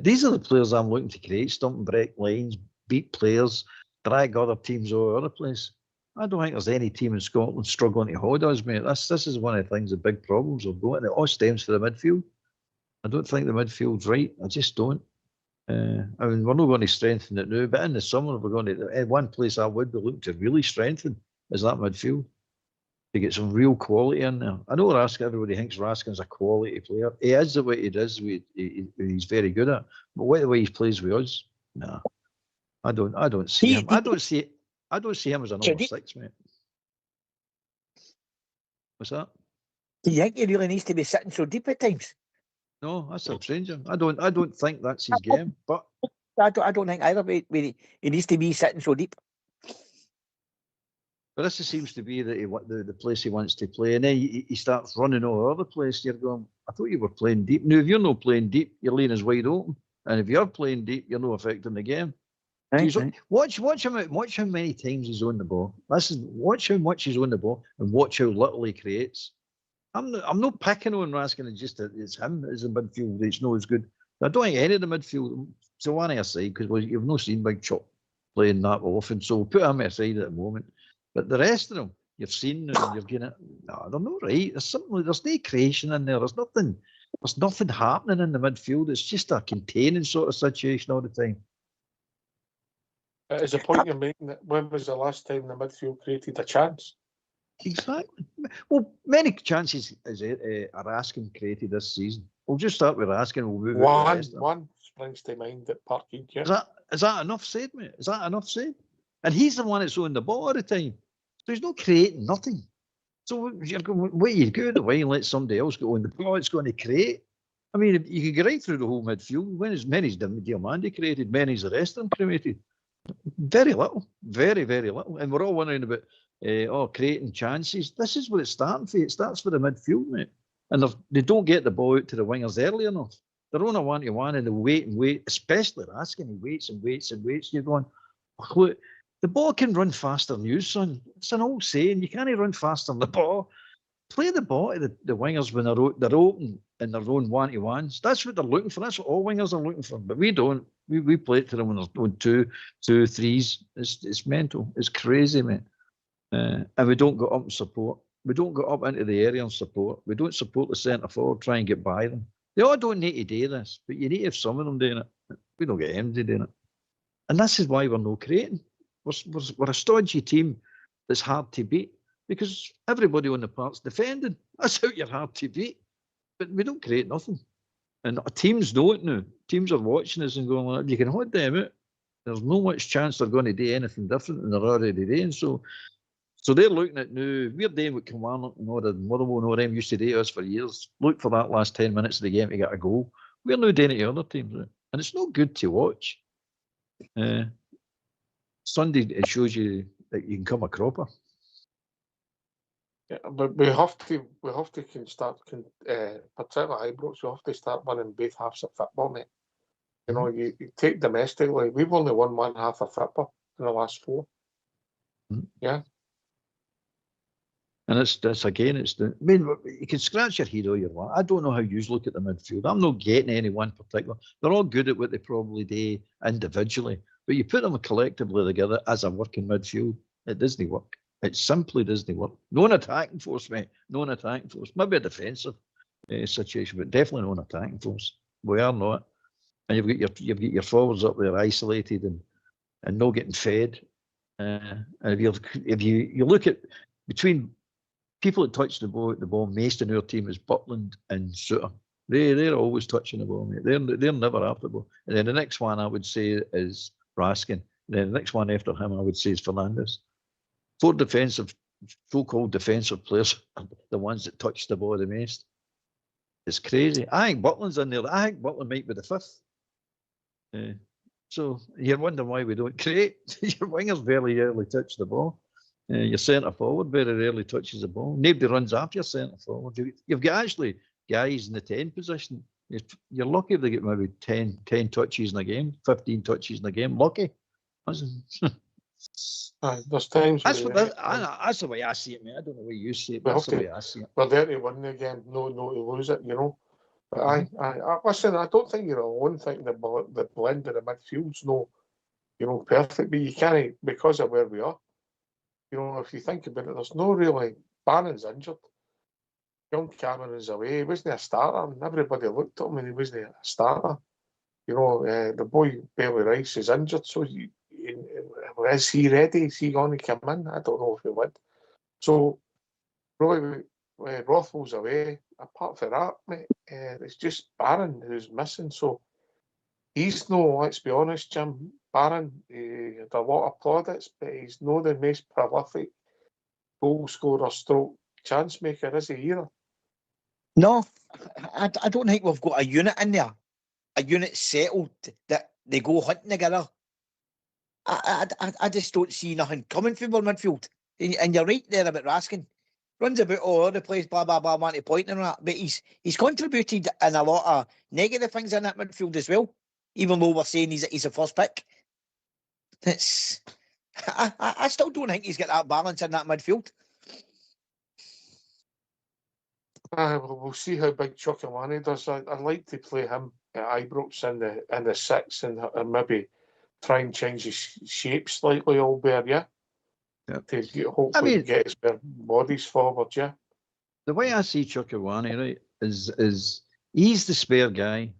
these are the players I'm looking to create: stump and break lines, beat players, drag other teams all over the place. I don't think there's any team in Scotland struggling to hold us, mate. This is one of the things, the big problems we've got, and it all stems from the midfield. I don't think the midfield's right. I just don't. I mean, we're not going to strengthen it now, but in the summer we're going to. One place I would be looking to really strengthen is that midfield to get some real quality in there. I know everybody thinks Raskin's a quality player. He is the way he does. He's very good at. But the way he plays with us, no, I don't see him. I don't see him as a number 6, mate. What's that? Do you think he really needs to be sitting so deep at times? No, that's a stranger. I don't think that's his game. But I don't think either. He needs to be sitting so deep. But this seems to be the place he wants to play, and then he starts running all over the place. You're going, I thought you were playing deep. Now, if you're not playing deep, your lane is wide open, and if you're playing deep, you're not affecting the game. Right. Watch him. Watch how many times he's on the ball. Watch how much he's on the ball, and watch how little he creates. I'm not picking on Raskin. It's just that it's him as a midfield. It's not as good. I don't think any of the midfield. So one aside, because you've not seen Big Chop playing that often, so we'll put him aside at the moment. But the rest of them, you've seen, and you're getting, no, they're not right. There's no creation in there. There's nothing happening in the midfield. It's just a containing sort of situation all the time. Is the point you're making that when was the last time the midfield created a chance? Exactly. Well, many chances is Raskin created this season. We'll just start with Raskin. We'll move one springs to mind at Parkhead. Yeah. Is that enough said, mate? Is that enough said? And he's the one that's on the ball all the time. So he's not creating nothing. So you're going, wait, you go the way and let somebody else go on the ball, it's going to create. I mean, you can get right through the whole midfield. Many's Diamandi created, many's the rest of them created. Very little. Very, very little. And we're all wondering about creating chances. This is what it's starting for. It starts for the midfield, mate. And they don't get the ball out to the wingers early enough. They're on a 1-to-1 and they wait and wait, especially Raskin. He waits and waits and waits. You're going, oh, look, the ball can run faster than you, son. It's an old saying. You can't run faster than the ball. Play the ball to the wingers when they're open in their own 1-to-1s. That's what they're looking for. That's what all wingers are looking for. But we don't. We play it to them when they're doing 2-3s. It's mental. It's crazy, mate. And we don't go up and support. We don't go up into the area and support. We don't support the centre forward, try and get by them. They all don't need to do this, but you need to have some of them doing it. We don't get anybody doing it. And this is why we're not creating. We're a stodgy team that's hard to beat because everybody on the park's defending. That's how you're hard to beat. But we don't create nothing. And teams know it now. Teams are watching us and going, you can hold them out. There's no much chance they're going to do anything different than they're already doing. So they're looking at now, we're doing what Kilmarnock and Motherwell and all them used to do to us for years. Look for that last 10 minutes of the game to get a goal. We're now doing it to other teams. Right? And it's not good to watch. Sunday, it shows you that you can come a cropper. Yeah, but we have to particularly Ibrox, we have to start winning both halves of football, mate. You know, you take domestically, we've only won one half of football in the last 4. Yeah. And you can scratch your head all you want. I don't know how you look at the midfield. I'm not getting any one particular. They're all good at what they probably do individually. But you put them collectively together as a working midfield, it doesn't work. It simply doesn't work. No an attacking force, mate. No an attacking force. Maybe a defensive situation, but definitely no an attacking force. We are not. And you've got your forwards up there isolated and not getting fed. And if you look at between people that touch the ball most in our team is Butland and Suter. They're always touching the ball, mate. They're never after the ball. And then the next one I would say is Raskin. And then the next one after him I would say is Fernandez. 4 so-called defensive players are the ones that touch the ball the most. It's crazy. I think Butland's in there. I think Butland might be the 5th. So you're wondering why we don't create. Your wingers very rarely touch the ball. Your centre forward very rarely touches the ball. Nobody runs after your centre forward. You've got actually guys in the 10 position. You're lucky if they get maybe 10 touches in a game, 15 touches in a game. Lucky. There's times that's the way I see it, man. I don't know why you see it, but that's the way I see it. We're there to win the game, no to lose it, you know. But I listen, I don't think you're alone thinking the blend of the midfield's perfect, but you can't, because of where we are. You know, if you think about it, there's no really, Bannon's injured. Young Cameron's away. He wasn't a starter, and everybody looked at him and he wasn't a starter. You know, the boy Bailey Rice is injured, so is he ready? Is he going to come in? I don't know if he would. So, really, Rothwell's away. Apart from that, mate, it's just Barron who's missing. So, he's no, let's be honest, Jim, Barron, he had a lot of plaudits, but he's no the most prolific goal scorer stroke chance maker, is he either? No, I don't think we've got a unit in there. A unit settled that they go hunting together. I just don't see nothing coming from our midfield. And you're right there about Raskin. Runs about all over the place, blah, blah, blah, want to point and that. But he's contributed in a lot of negative things in that midfield as well, even though we're saying he's a first pick. I still don't think he's got that balance in that midfield. We'll see how big Chukwuemeka does. I'd like to play him at Ibrox in the six and maybe try and change his shape slightly, Albert, yeah? To hopefully get his bodies forward, yeah? The way I see Chukwuemeka, right, is he's the spare guy.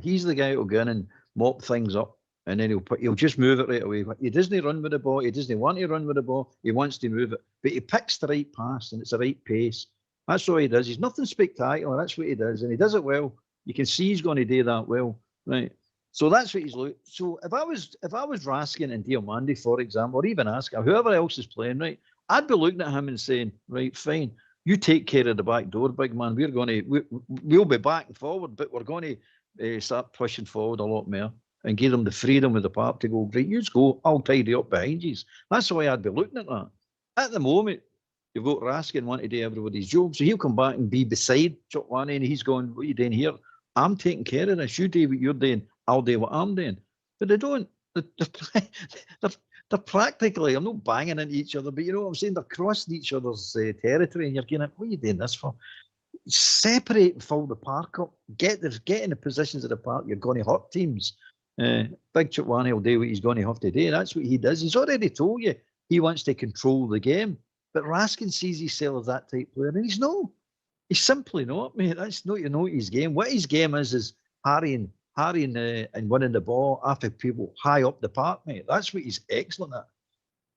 He's the guy who'll go in and mop things up, and then he'll just move it right away. He doesn't run with the ball. He doesn't want to run with the ball. He wants to move it. But he picks the right pass, and it's the right pace. That's what he does. He's nothing spectacular. That's what he does, and he does it well. You can see he's going to do that well, right? So that's what he's like. So if I was Raskin and Diomande, for example, or even Asker, whoever else is playing, right, I'd be looking at him and saying, right, fine, you take care of the back door, big man. We'll be back and forward, but we're going to start pushing forward a lot more and give them the freedom of the park to go, right, you just go, I'll tidy up behind you. That's the way I'd be looking at that. At the moment, you've got Raskin wanting to do everybody's job, so he'll come back and be beside Chukwuemeka, and he's going, what are you doing here? I'm taking care of this. You do what you're doing, I'll do what I'm doing. But they don't. They're practically, I'm not banging into each other, but you know what I'm saying? They're crossing each other's territory, and you're going, what are you doing this for? Separate and fill the park up. Get in the positions of the park. You're going to hurt teams. Big Chukwuemeka will do what he's going to have to do. That's what he does. He's already told you he wants to control the game. But Raskin sees himself as that type player, and he's not. He's simply not, mate. That's not his game. What his game is harrying and winning the ball after people high up the park, mate. That's what he's excellent at.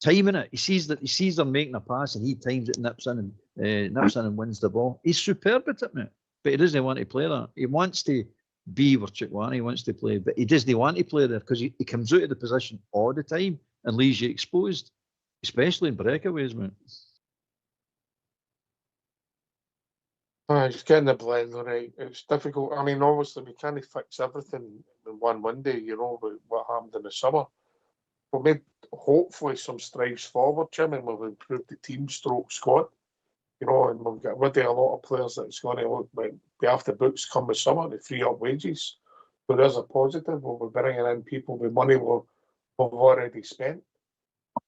Timing it. He sees them making a pass, and he times it, nips in and wins the ball. He's superb at it, mate. But he doesn't want to play that. He wants to be where Chukwuemeka wants to play, but he doesn't want to play there because he comes out of the position all the time and leaves you exposed, especially in breakaways, mate. It's getting the blend right. It's difficult. I mean, obviously, we can't fix everything in one Monday, you know, with what happened in the summer. We've made, hopefully, some strides forward, Jim, and we've improved the team stroke squad, you know, and we've got rid of a lot of players that's going to be off the books come the summer to free up wages. So there's a positive. We'll be bringing in people with money we've already spent.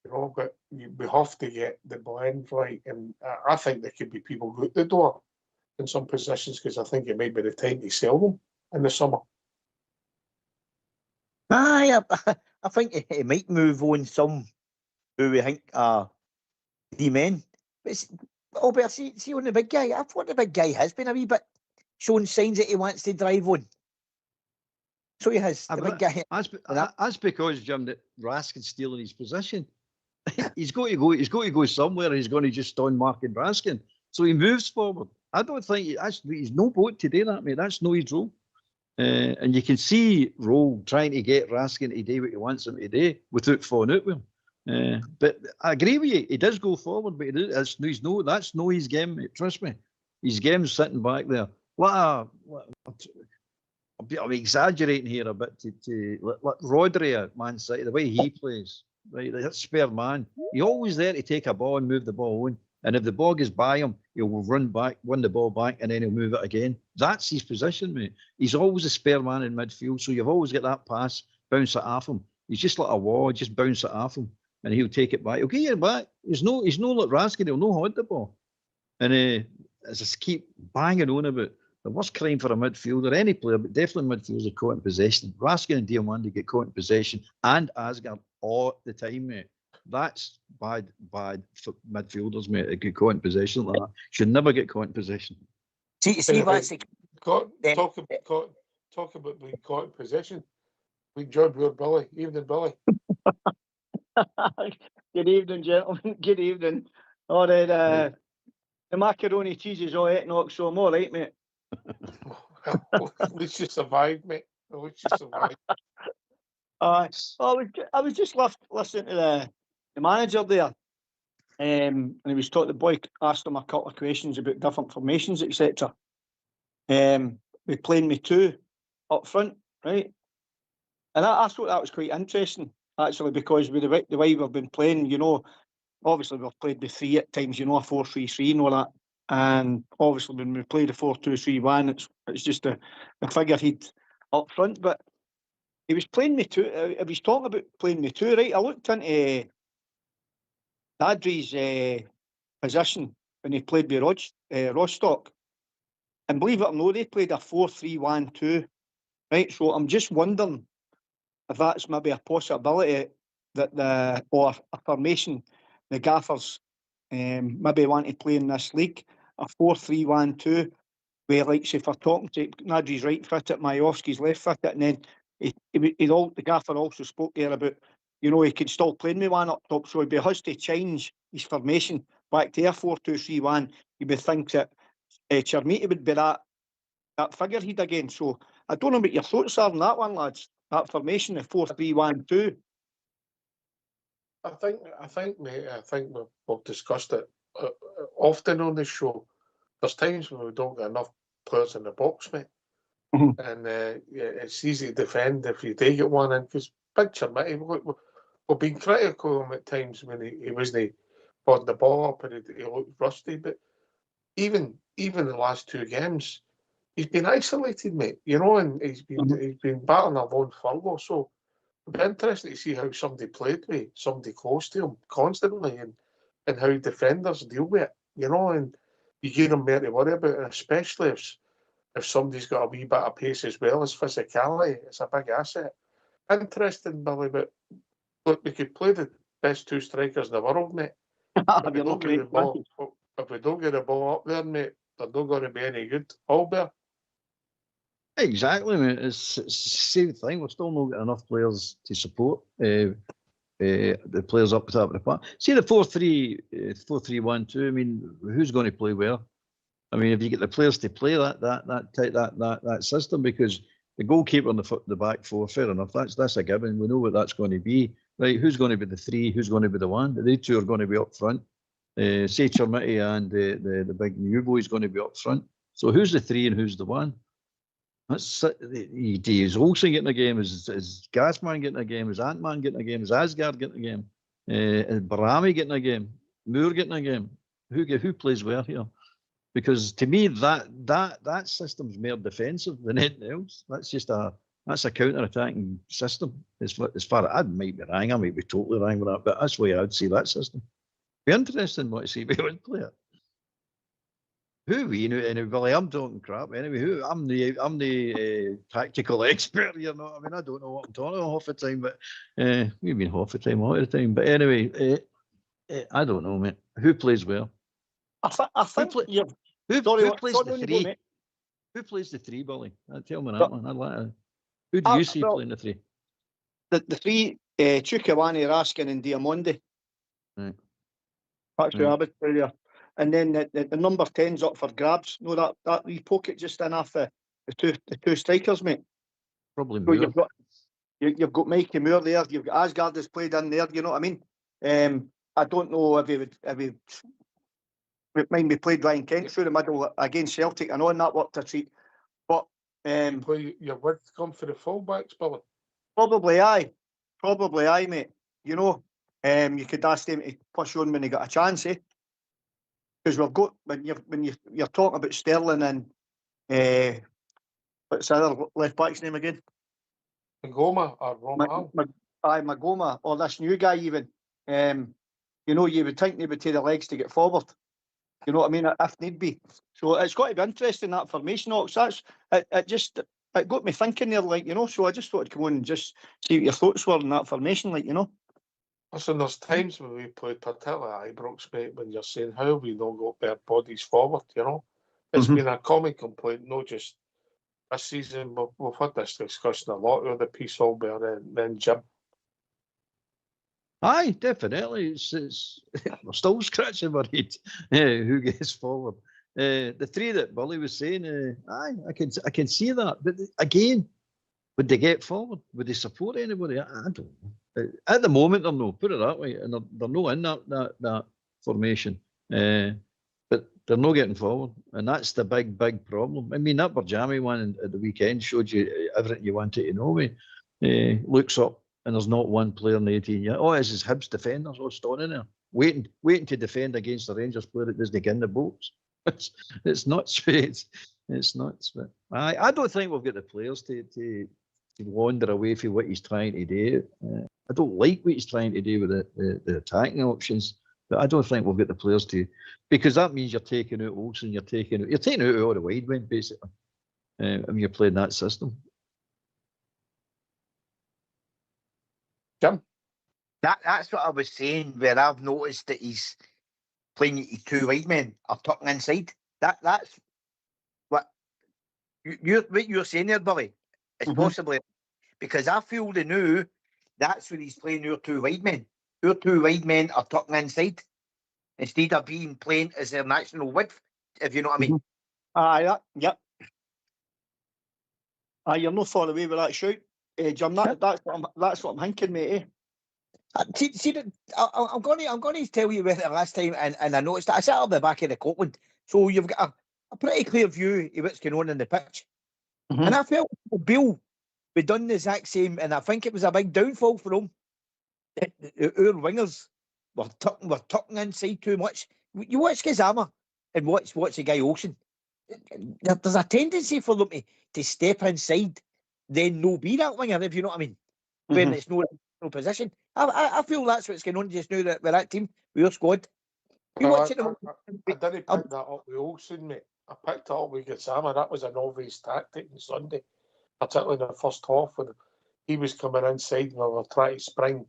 You know, but we have to get the blend right, and I think there could be people out the door in some positions because I think it might be the time to sell them in the summer. I think he might move on some who we think are the men. But see on the big guy, I thought the big guy has been a wee bit showing signs that he wants to drive on. So he has, the big guy. That's because, Jim, that Raskin's stealing his position. He's got to go somewhere, and he's going to just stand marking Raskin. So he moves forward. I don't think he's no boat to do that, mate. That's no his role. And you can see Rowe trying to get Raskin to do what he wants him to do without falling out with him. But I agree with you. He does go forward, but that's no his game, mate. Trust me. His game's sitting back there. I'm exaggerating here a bit to let Rodri at Man City, the way he plays, right? That spare man. He's always there to take a ball and move the ball on. And if the ball goes by him, he'll run back, win the ball back, and then he'll move it again. That's his position, mate. He's always a spare man in midfield, so you've always got that pass, bounce it off him. He's just like a wall, just bounce it off him, and he'll take it back. He'll get you back. He's no like Raskin. He'll know how to the ball. And as I keep banging on about the worst crime for a midfielder, any player, but definitely midfielders, are caught in possession. Raskin and Diomande get caught in possession, and Asgard all the time, mate. That's bad for midfielders, mate. They get caught in possession like that. Should never get caught in possession. See, Talk about being caught in possession. We job your Billy. Evening, Billy. Good evening, gentlemen. Good evening. All right, the macaroni cheese is all eggnog, so I'm all right, mate. At least you survived, mate. At least you survived. I was just listening to the manager there, and he was talking. The boy asked him a couple of questions about different formations, etc. We playing me two up front, right? And I thought that was quite interesting, actually, because with the way we've been playing, you know, obviously we've played the three at times, you know, a 4-3-3 and all that. And obviously when we play the 4-2-3-1, it's just the figurehead up front. But he was playing me two. He was talking about playing me two, right? I looked into Adri's position when he played with Rostock, and believe it or not, they played a 4-3-1-2, right? So I'm just wondering if that's maybe a possibility that or a formation the gaffers maybe want to play in this league, a 4-3-1-2, where, like, say, if we're talking to Nadri's right foot at Majowski's left foot, and then the gaffer also spoke there about, you know, he could still play me one up top, so he'd be has to change his formation back to a 4-2-3-1. You would think that Chermiti would be that figurehead again. So I don't know what your thoughts are on that one, lads. That formation, the 4-3-1-2. I think, mate. I think we've discussed it often on this show. There's times when we don't get enough players in the box, mate, and it's easy to defend if you do get one in. Because Big Chermiti, we've been critical of him at times when he wasn't putting the ball up and he looked rusty. But even the last two games, he's been isolated, mate. You know, and he's been battling a lone furlough. So it'd be interesting to see how somebody played with somebody close to him constantly, and how defenders deal with it. You know, and you give them more to worry about, and especially if somebody's got a wee bit of pace as well as physicality, it's a big asset. Interesting, Billy, but look, we could play the best two strikers in the world, mate. If we don't get the ball up there, mate, they're not going to be any good. Albert. Exactly, mate. It's the same thing. We're still not got enough players to support the players up the top of the park. See the 4-3-1-2. I mean, who's going to play where? I mean, if you get the players to play that system, because the goalkeeper and the back four, fair enough. That's a given. We know what that's going to be, right? Who's going to be the three? Who's going to be the one? They two are going to be up front. Say Chermiti and the big new boy is going to be up front. So who's the three and who's the one? That's is Olsen getting a game? Is Gasman getting a game? Is Ant-Man getting a game? Is Asgard getting a game? Is Barami getting a game? Moore getting a game? Who plays where here? Because to me that system's more defensive than anything else. That's a counter-attacking system. As far as I might be wrong, I might be totally wrong with that, but that's the way I'd see that system. Be interesting what to see if we would play it. Who we know anyway? I'm talking crap anyway. I'm the tactical expert, you know. I mean, I don't know what I'm talking about half the time, but we've been half the time, all the time. But anyway, I don't know, mate. Who plays where? I think who plays the three? Who plays the three, Billy? Tell me that one. I'd like to. Who do you see playing the three? The three, Chukwuemeka, Raskin, and Diamondi. Right. That's who I would tell you. And then the number 10's up for grabs. No, that wee pocket just in off the two strikers, mate. Probably so you've got Mikey Moore there. You've got Asgard has played in there. You know what I mean? I don't know if he mind me played Ryan Kent through the middle against Celtic. I know in that worked a treat, but your word come for the fullbacks, Billy. Probably aye, mate. You know, you could ask them to push on when they got a chance, eh? Because we've got when you're talking about Sterling and what's the other left back's name again? Magoma or Roman. Magoma or this new guy even. You know, you would think they would take the legs to get forward. You know what I mean? If need be. So it's got to be interesting that formation. That's it got me thinking there, like, you know. So I just thought I'd come on and just see what your thoughts were on that formation, like, you know. Listen, there's times when we played, particularly at Ibrox, mate, when you're saying how we not got their bodies forward, you know. It's been a common complaint, not just this season. We've had this discussion a lot with the piece over then Jim. Aye, definitely. It's we're still scratching our head. Who gets forward? The three that Billy was saying, aye, I can see that. But again, would they get forward? Would they support anybody? I don't know. At the moment, they're no. Put it that way, and they're no in that formation. But they're not getting forward, and that's the big problem. I mean, that Barjami one at the weekend showed you everything you wanted to know. Looks up, and there's not one player in the 18 yet. Oh, this is Hibs defenders all standing there, waiting to defend against the Rangers player that doesn't get in the box. It's nuts. It's nuts. But I don't think we've got the players to wander away from what he's trying to do. I don't like what he's trying to do with the attacking options, but I don't think we've got the players to, because that means you're taking out Olsen, you're taking out all the wide men basically. I mean, you're playing that system. Jim? That's what I was saying, where I've noticed that he's playing two wide men are tucking inside. That's what you're saying there, Billy. It's possibly because I feel the new that's when he's playing your two wide men. Your two wide men are tucking inside instead of being playing as their national width, if you know what I mean. Aye, yep. Aye, you're not far away with that shout, Jim. That's what I'm thinking, mate. See, I'm going to tell you with it last time, and I noticed that I sat up the back of the Copland, so you've got a pretty clear view of what's going on in the pitch. And I felt Bill we done the exact same, and I think it was a big downfall for him. Our wingers were tucking inside too much. You watch Gazama and watch the guy Olsen. There's a tendency for them to step inside, then no be that winger, if you know what I mean. When it's no position. I feel that's what's going on just now with that team, with your squad. You watching them? I didn't pick that up with Olsen, mate. I picked it up with Gazama. That was an obvious tactic on Sunday, particularly in the first half when he was coming inside and we were trying to spring.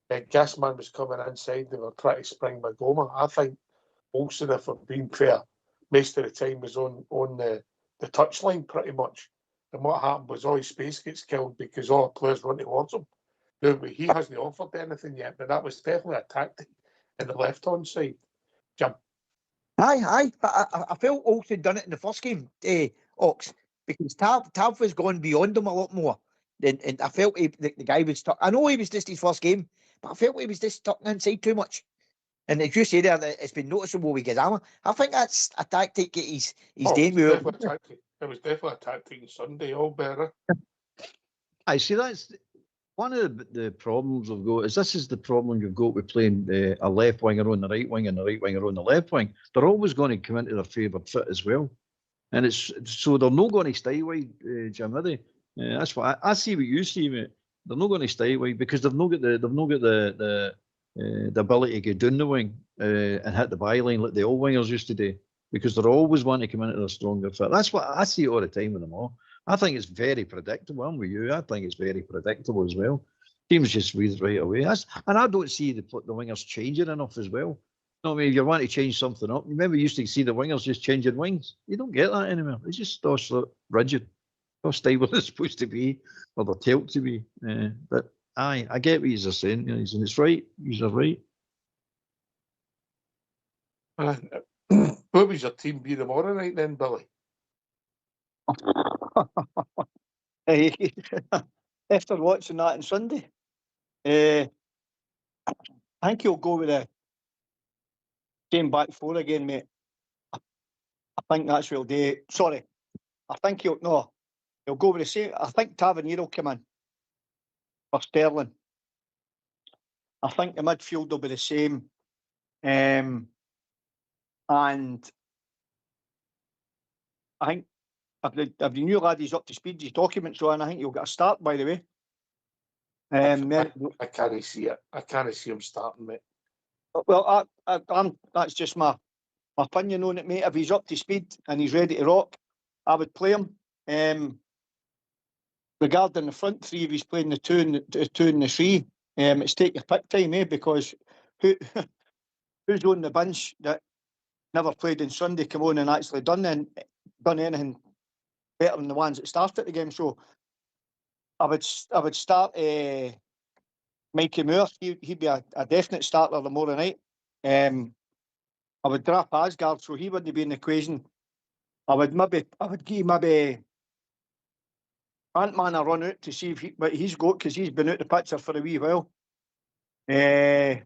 Gassman was coming inside and we were trying to spring Magoma. I think Olsen, if I'm being fair, most of the time was on the touchline pretty much. And what happened was all his space gets killed because all the players run towards him. Now, he hasn't offered anything yet, but that was definitely a tactic in the left-hand side. Jim? Aye. I felt Olsen done it in the first game, Ox, because Tav was going beyond him a lot more. And I felt the guy was stuck. I know he was just his first game, but I felt he was just stuck inside too much. And as you say there, it's been noticeable with Gazama. I think that's a tactic that he's doing. It was definitely a tactic on Sunday, all better. I see that's one of the problems we've got. This is the problem you've got with playing a left winger on the right wing and the right winger on the left wing. They're always going to come into their favoured foot as well, and it's so they're not going to stay wide, Jim, are they? That's what I see. What you see, mate. They're not going to stay wide because they've not got the ability to go down the wing and hit the byline like the old wingers used to do, because they're always wanting to come into their stronger foot. That's what I see all the time with them all. I think it's very predictable. I'm with you. I think it's very predictable as well. Teams just read right away. And I don't see the wingers changing enough as well. I mean, if you want to change something up, remember you used to see the wingers just changing wings. You don't get that anymore. They just so rigid. They'll stay where they're supposed to be, or they're told to be. But aye, I get what you're saying, and it's right. You're right. What was your team be tomorrow night then, Billy? After watching that on Sunday, I think he'll go with the same back four again, mate. I think that's what he'll do. Sorry, I think he'll go with the same. I think Tavernier will come in for Sterling. I think the midfield will be the same, and I think if the new lad is up to speed, his documents on, I think he'll get a start, by the way. I can't see it. I can't see him starting, mate. Well, that's just my opinion on it, mate. If he's up to speed and he's ready to rock, I would play him. Regarding the front three, if he's playing the two and the three, it's take your pick time, because who's on the bench that never played on Sunday come on and actually done anything better than the ones that started the game. So I would start Mikey Moore. He'd be a definite starter tomorrow night. I would drop Asgard, so he wouldn't be in the equation. I would give maybe Ant-Man a run out to see what he's got, because he's been out the picture for a wee while. And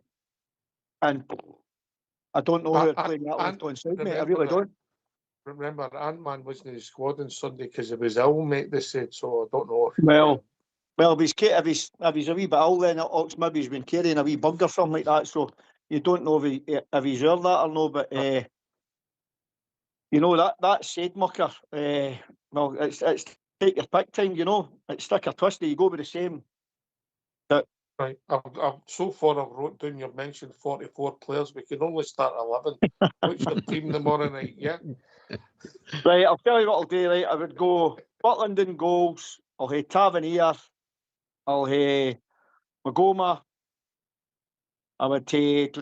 I don't know who are playing that left on side, mate. I really don't. Remember, Ant-Man wasn't in the squad on Sunday because he was ill, mate, they said, so I don't know. Well, if he's a wee bit ill, then maybe he's been carrying a wee bug or something like that, so you don't know if he's ill that or no, but you know, that said, mucker, well, it's take your pick time, you know. It's stick or twist, you go with the same. Right, so far I've wrote down, you've mentioned 44 players, we can only start 11. What's your team tomorrow night, yeah? Right, I'll tell you what I'll do, right? I would go Butland in goals, I'll have Tavernier, I'll have Magoma, I would take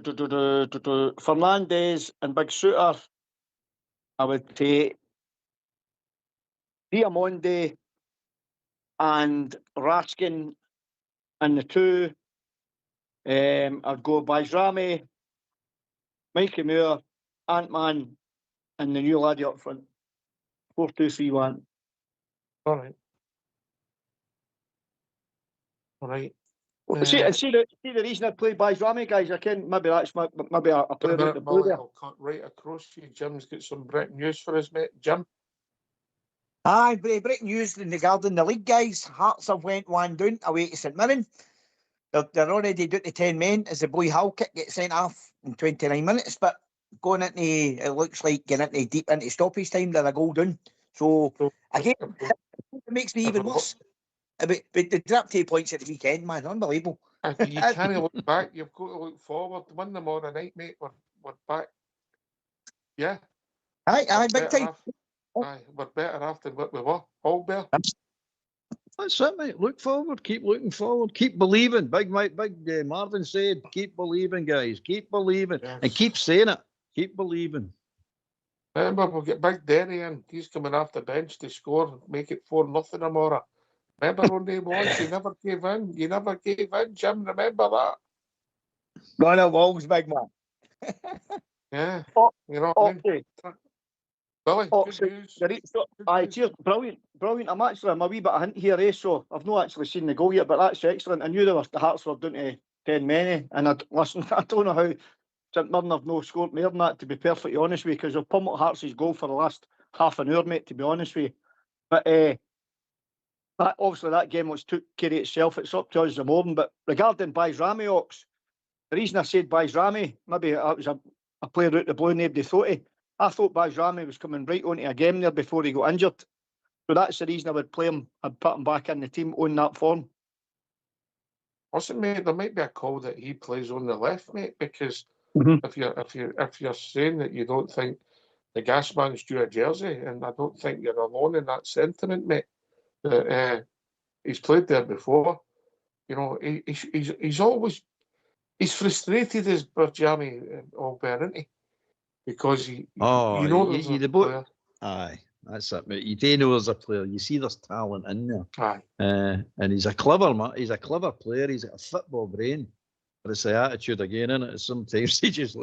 Fernandez and Big Shooter, I would take Diamonde and Raskin in the two. I'd go Bajrami, Mikey Moore, Ant-Man, and the new laddie up front. 4-2-3-1. All right. All right. See the reason I played Bajrami, guys. I can maybe that's maybe a player out the blue there. I'll cut right across you. Jim's got some breaking news for us, mate. Jim. Aye, breaking news regarding the league, guys. Hearts have went 1 down away to St Mirren. They're already down to 10 men as the boy Hull kick gets sent off in 29 minutes, but going into, it looks like getting into deep into stoppage time, they're a goal down. So, again, it makes me even worse. But the drop 2 points at the weekend, man, unbelievable. You can't look back, you've got to look forward. Win them all night, mate. We're back. Yeah. Aye, big time. Aye, we're better off than what we were. All better. That's it, mate. Look forward. Keep looking forward. Keep believing. Big Marvin said, keep believing, guys. Keep believing. Yes. And keep saying it. Keep believing. Remember, we'll get Big Derry in. He's coming off the bench to score, make it 4-0 tomorrow. Remember on day once, you never gave in. You never gave in, Jim. Remember that? Gone a Wolves, big man. Yeah. You know what I mean? Billy, good news. Cheers. Brilliant. I'm a wee bit of hint here, so I've not actually seen the goal yet, but that's excellent. I knew the Hearts were down to 10 men, and I don't know how St Mirren have no scored more than that, to be perfectly honest with you, because they've pummeled Hearts' goal for the last half an hour, mate, to be honest with you. But obviously that game was took care of itself. It's up to us in the morning. But regarding Bajrami, Ox, the reason I said Bajrami, maybe that was a player out the blue, nobody thought he. I thought Bajrami was coming right onto a game there before he got injured. So that's the reason I would play him. I'd put him back in the team on that form. Listen, mate, there might be a call that he plays on the left, mate, because if you're saying that you don't think the gas man's due a jersey, and I don't think you're alone in that sentiment, mate, that he's played there before. You know, he's always frustrated as Bajrami Albert, isn't he? Because you know there's a player. Aye, that's it, mate. You do know there's a player. You see there's talent in there. Aye. And he's a clever man. He's a clever player. He's got a football brain. But it's the attitude again, isn't it? Sometimes he just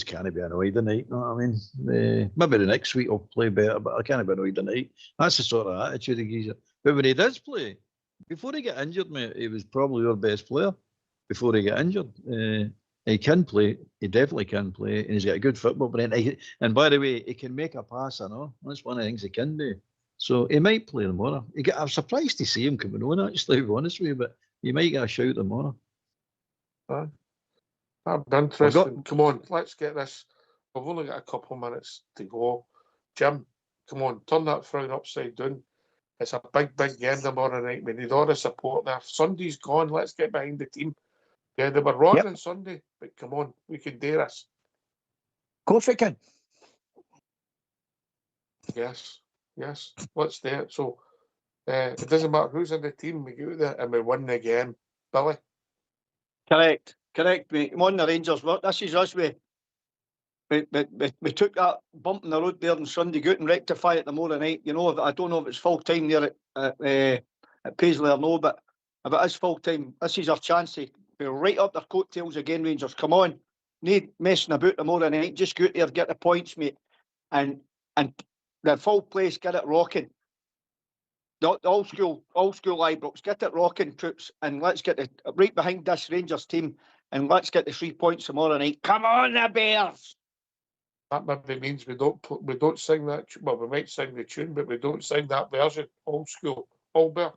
can't be annoyed tonight. You know what I mean? Maybe the next week he'll play better, but I can't be annoyed tonight. That's the sort of attitude he gives. But when he does play, before he got injured, mate, he was probably your best player before he got injured. He can play. He definitely can play, and he's got a good football brain. And by the way, he can make a pass. I know that's one of the things he can do. So he might play tomorrow. I'm surprised to see him coming on. Actually, to be honest with you, but he might get a shout tomorrow. That'd be interesting. Come on, let's get this. We've only got a couple of minutes to go. Jim, come on, turn that frown upside down. It's a big game tomorrow night. We need all the support there. Sunday's gone. Let's get behind the team. Yeah, they were rotten on Sunday, but come on, we can do this. Of course we can. Yes, let's do it. So it doesn't matter who's in the team, we go there and we win the game. Billy? Correct, mate. I'm on the Rangers. This is us with we took that bump in the road there on Sunday, go out and rectify it tomorrow night. You know, I don't know if it's full time there at Paisley or no, but if it is full time, this is our chance to be right up their coattails again, Rangers. Come on, need messing about tomorrow night. Just go out there, get the points, mate, and the full place, get it rocking. The old school Ibrox, get it rocking, troops, and let's get right behind this Rangers team, and let's get the 3 points tomorrow night. Come on, the Bears! That maybe means we don't sing that. Well, we might sing the tune, but we don't sing that version. Old school, old bear.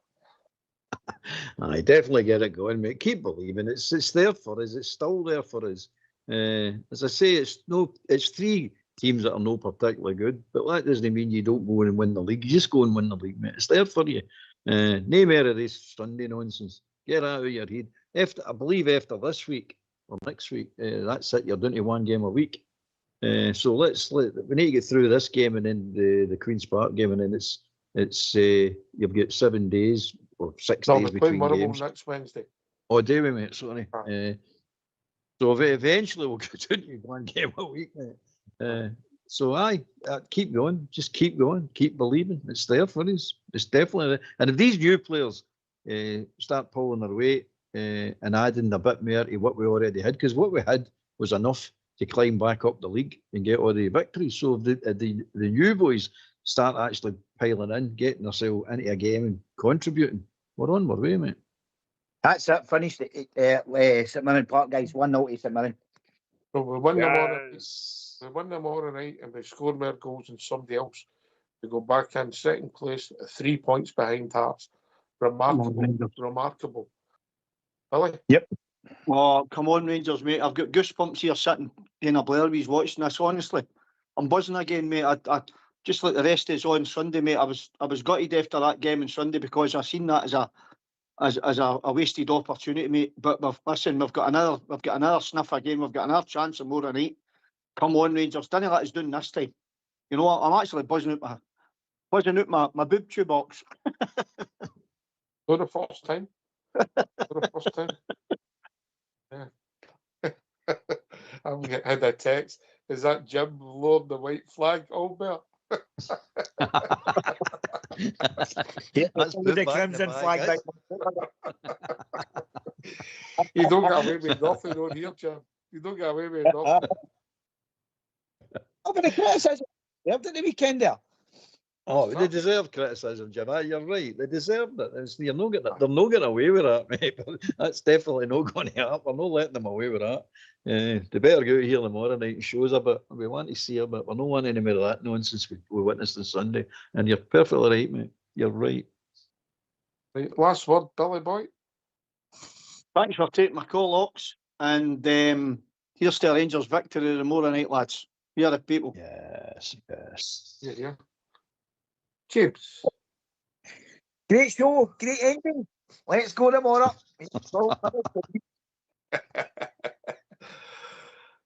I definitely get it going, mate. Keep believing. It's there for us. It's still there for us. As I say, it's 3 teams that are no particularly good, but that doesn't mean you don't go and win the league. You just go and win the league, mate. It's there for you. No more of this Sunday nonsense. Get that out of your head. I believe after this week or next week, that's it. You're down to 1 game a week. So we need to get through this game and then the Queen's Park game, and then it's you've got 7 days or 6 days between games. Next Wednesday. Oh, do we, mate? Sorry. So eventually we'll get down to 1 game a week, mate. So keep going. Just keep going. Keep believing. It's there for us. It's definitely there. And if these new players start pulling their weight and adding a bit more to what we already had, because what we had was enough to climb back up the league and get all the victories. So if the new boys start actually piling in, getting themselves into a game and contributing, we're on our way, mate. That's it. Finished at St Mirren Park, guys. 1-0 to St Mirren. So we win them tomorrow night, and we score more goals than somebody else. We go back in second place, 3 points behind Hearts. Remarkable. Billy? Yep. Oh, come on, Rangers, mate. I've got goosebumps here sitting in a Blairby's watching this, honestly. I'm buzzing again, mate. I just like the rest is on Sunday, mate. I was gutted after that game on Sunday because I seen that as a wasted opportunity, mate. But we've got another sniff again. We've got another chance tomorrow night. Come on, Rangers. Don't let us down this time. You know what? I'm actually buzzing out my boob tube box. For the first time. Yeah. I've had a text. Is that Jim Lord the white flag, Albert? That's the crimson flag. You don't get away with nothing on here, Jim. You don't get away with nothing. Oh, but the criticism didn't the weekend there. Oh, they deserve criticism, Jim. You're right. They deserved it. They're not getting away with that, mate. But that's definitely not going to happen. We're not letting them away with that. They better go out here tomorrow night and show us a bit. We want to see a bit. We're not wanting any more of that nonsense we witnessed on Sunday. And you're perfectly right, mate. You're right. Right, last word, Billy boy. Thanks for taking my call, Ox. And here's to Rangers victory tomorrow night, lads. We are the people. Yes. Yeah. James. Great show, great ending. Let's go tomorrow.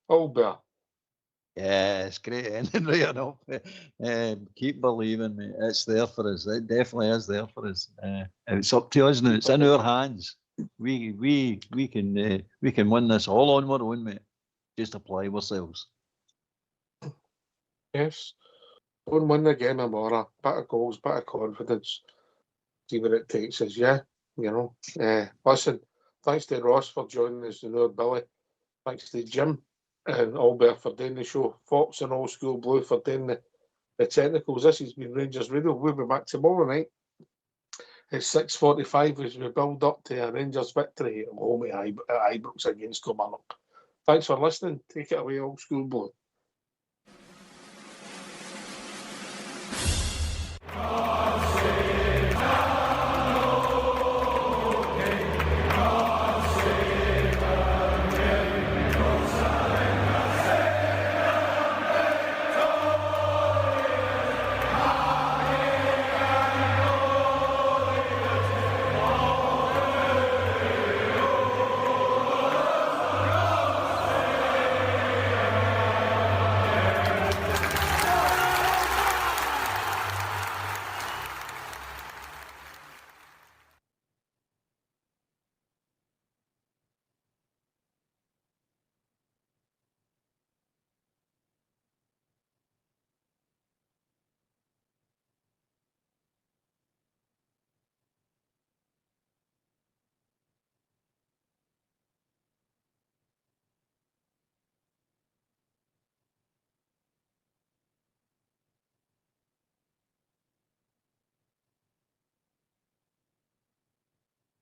Albert. Yes, great ending right enough. Keep believing, mate. It's there for us. It definitely is there for us. It's up to us now. It's in our hands. We can win this all on our own, mate. Just apply ourselves. Yes. Don't win the game tomorrow. Bit of goals, bit of confidence. See where it takes us, yeah? You know. Listen, thanks to Ross for joining us and our Billy. Thanks to Jim and Albert for doing the show. Fox and Old School Blue for doing the technicals. This has been Rangers Radio. We'll be back tomorrow night at 6:45 as we build up to a Rangers victory at home at Ibrox against Kilmarnock. Thanks for listening. Take it away, Old School Blue.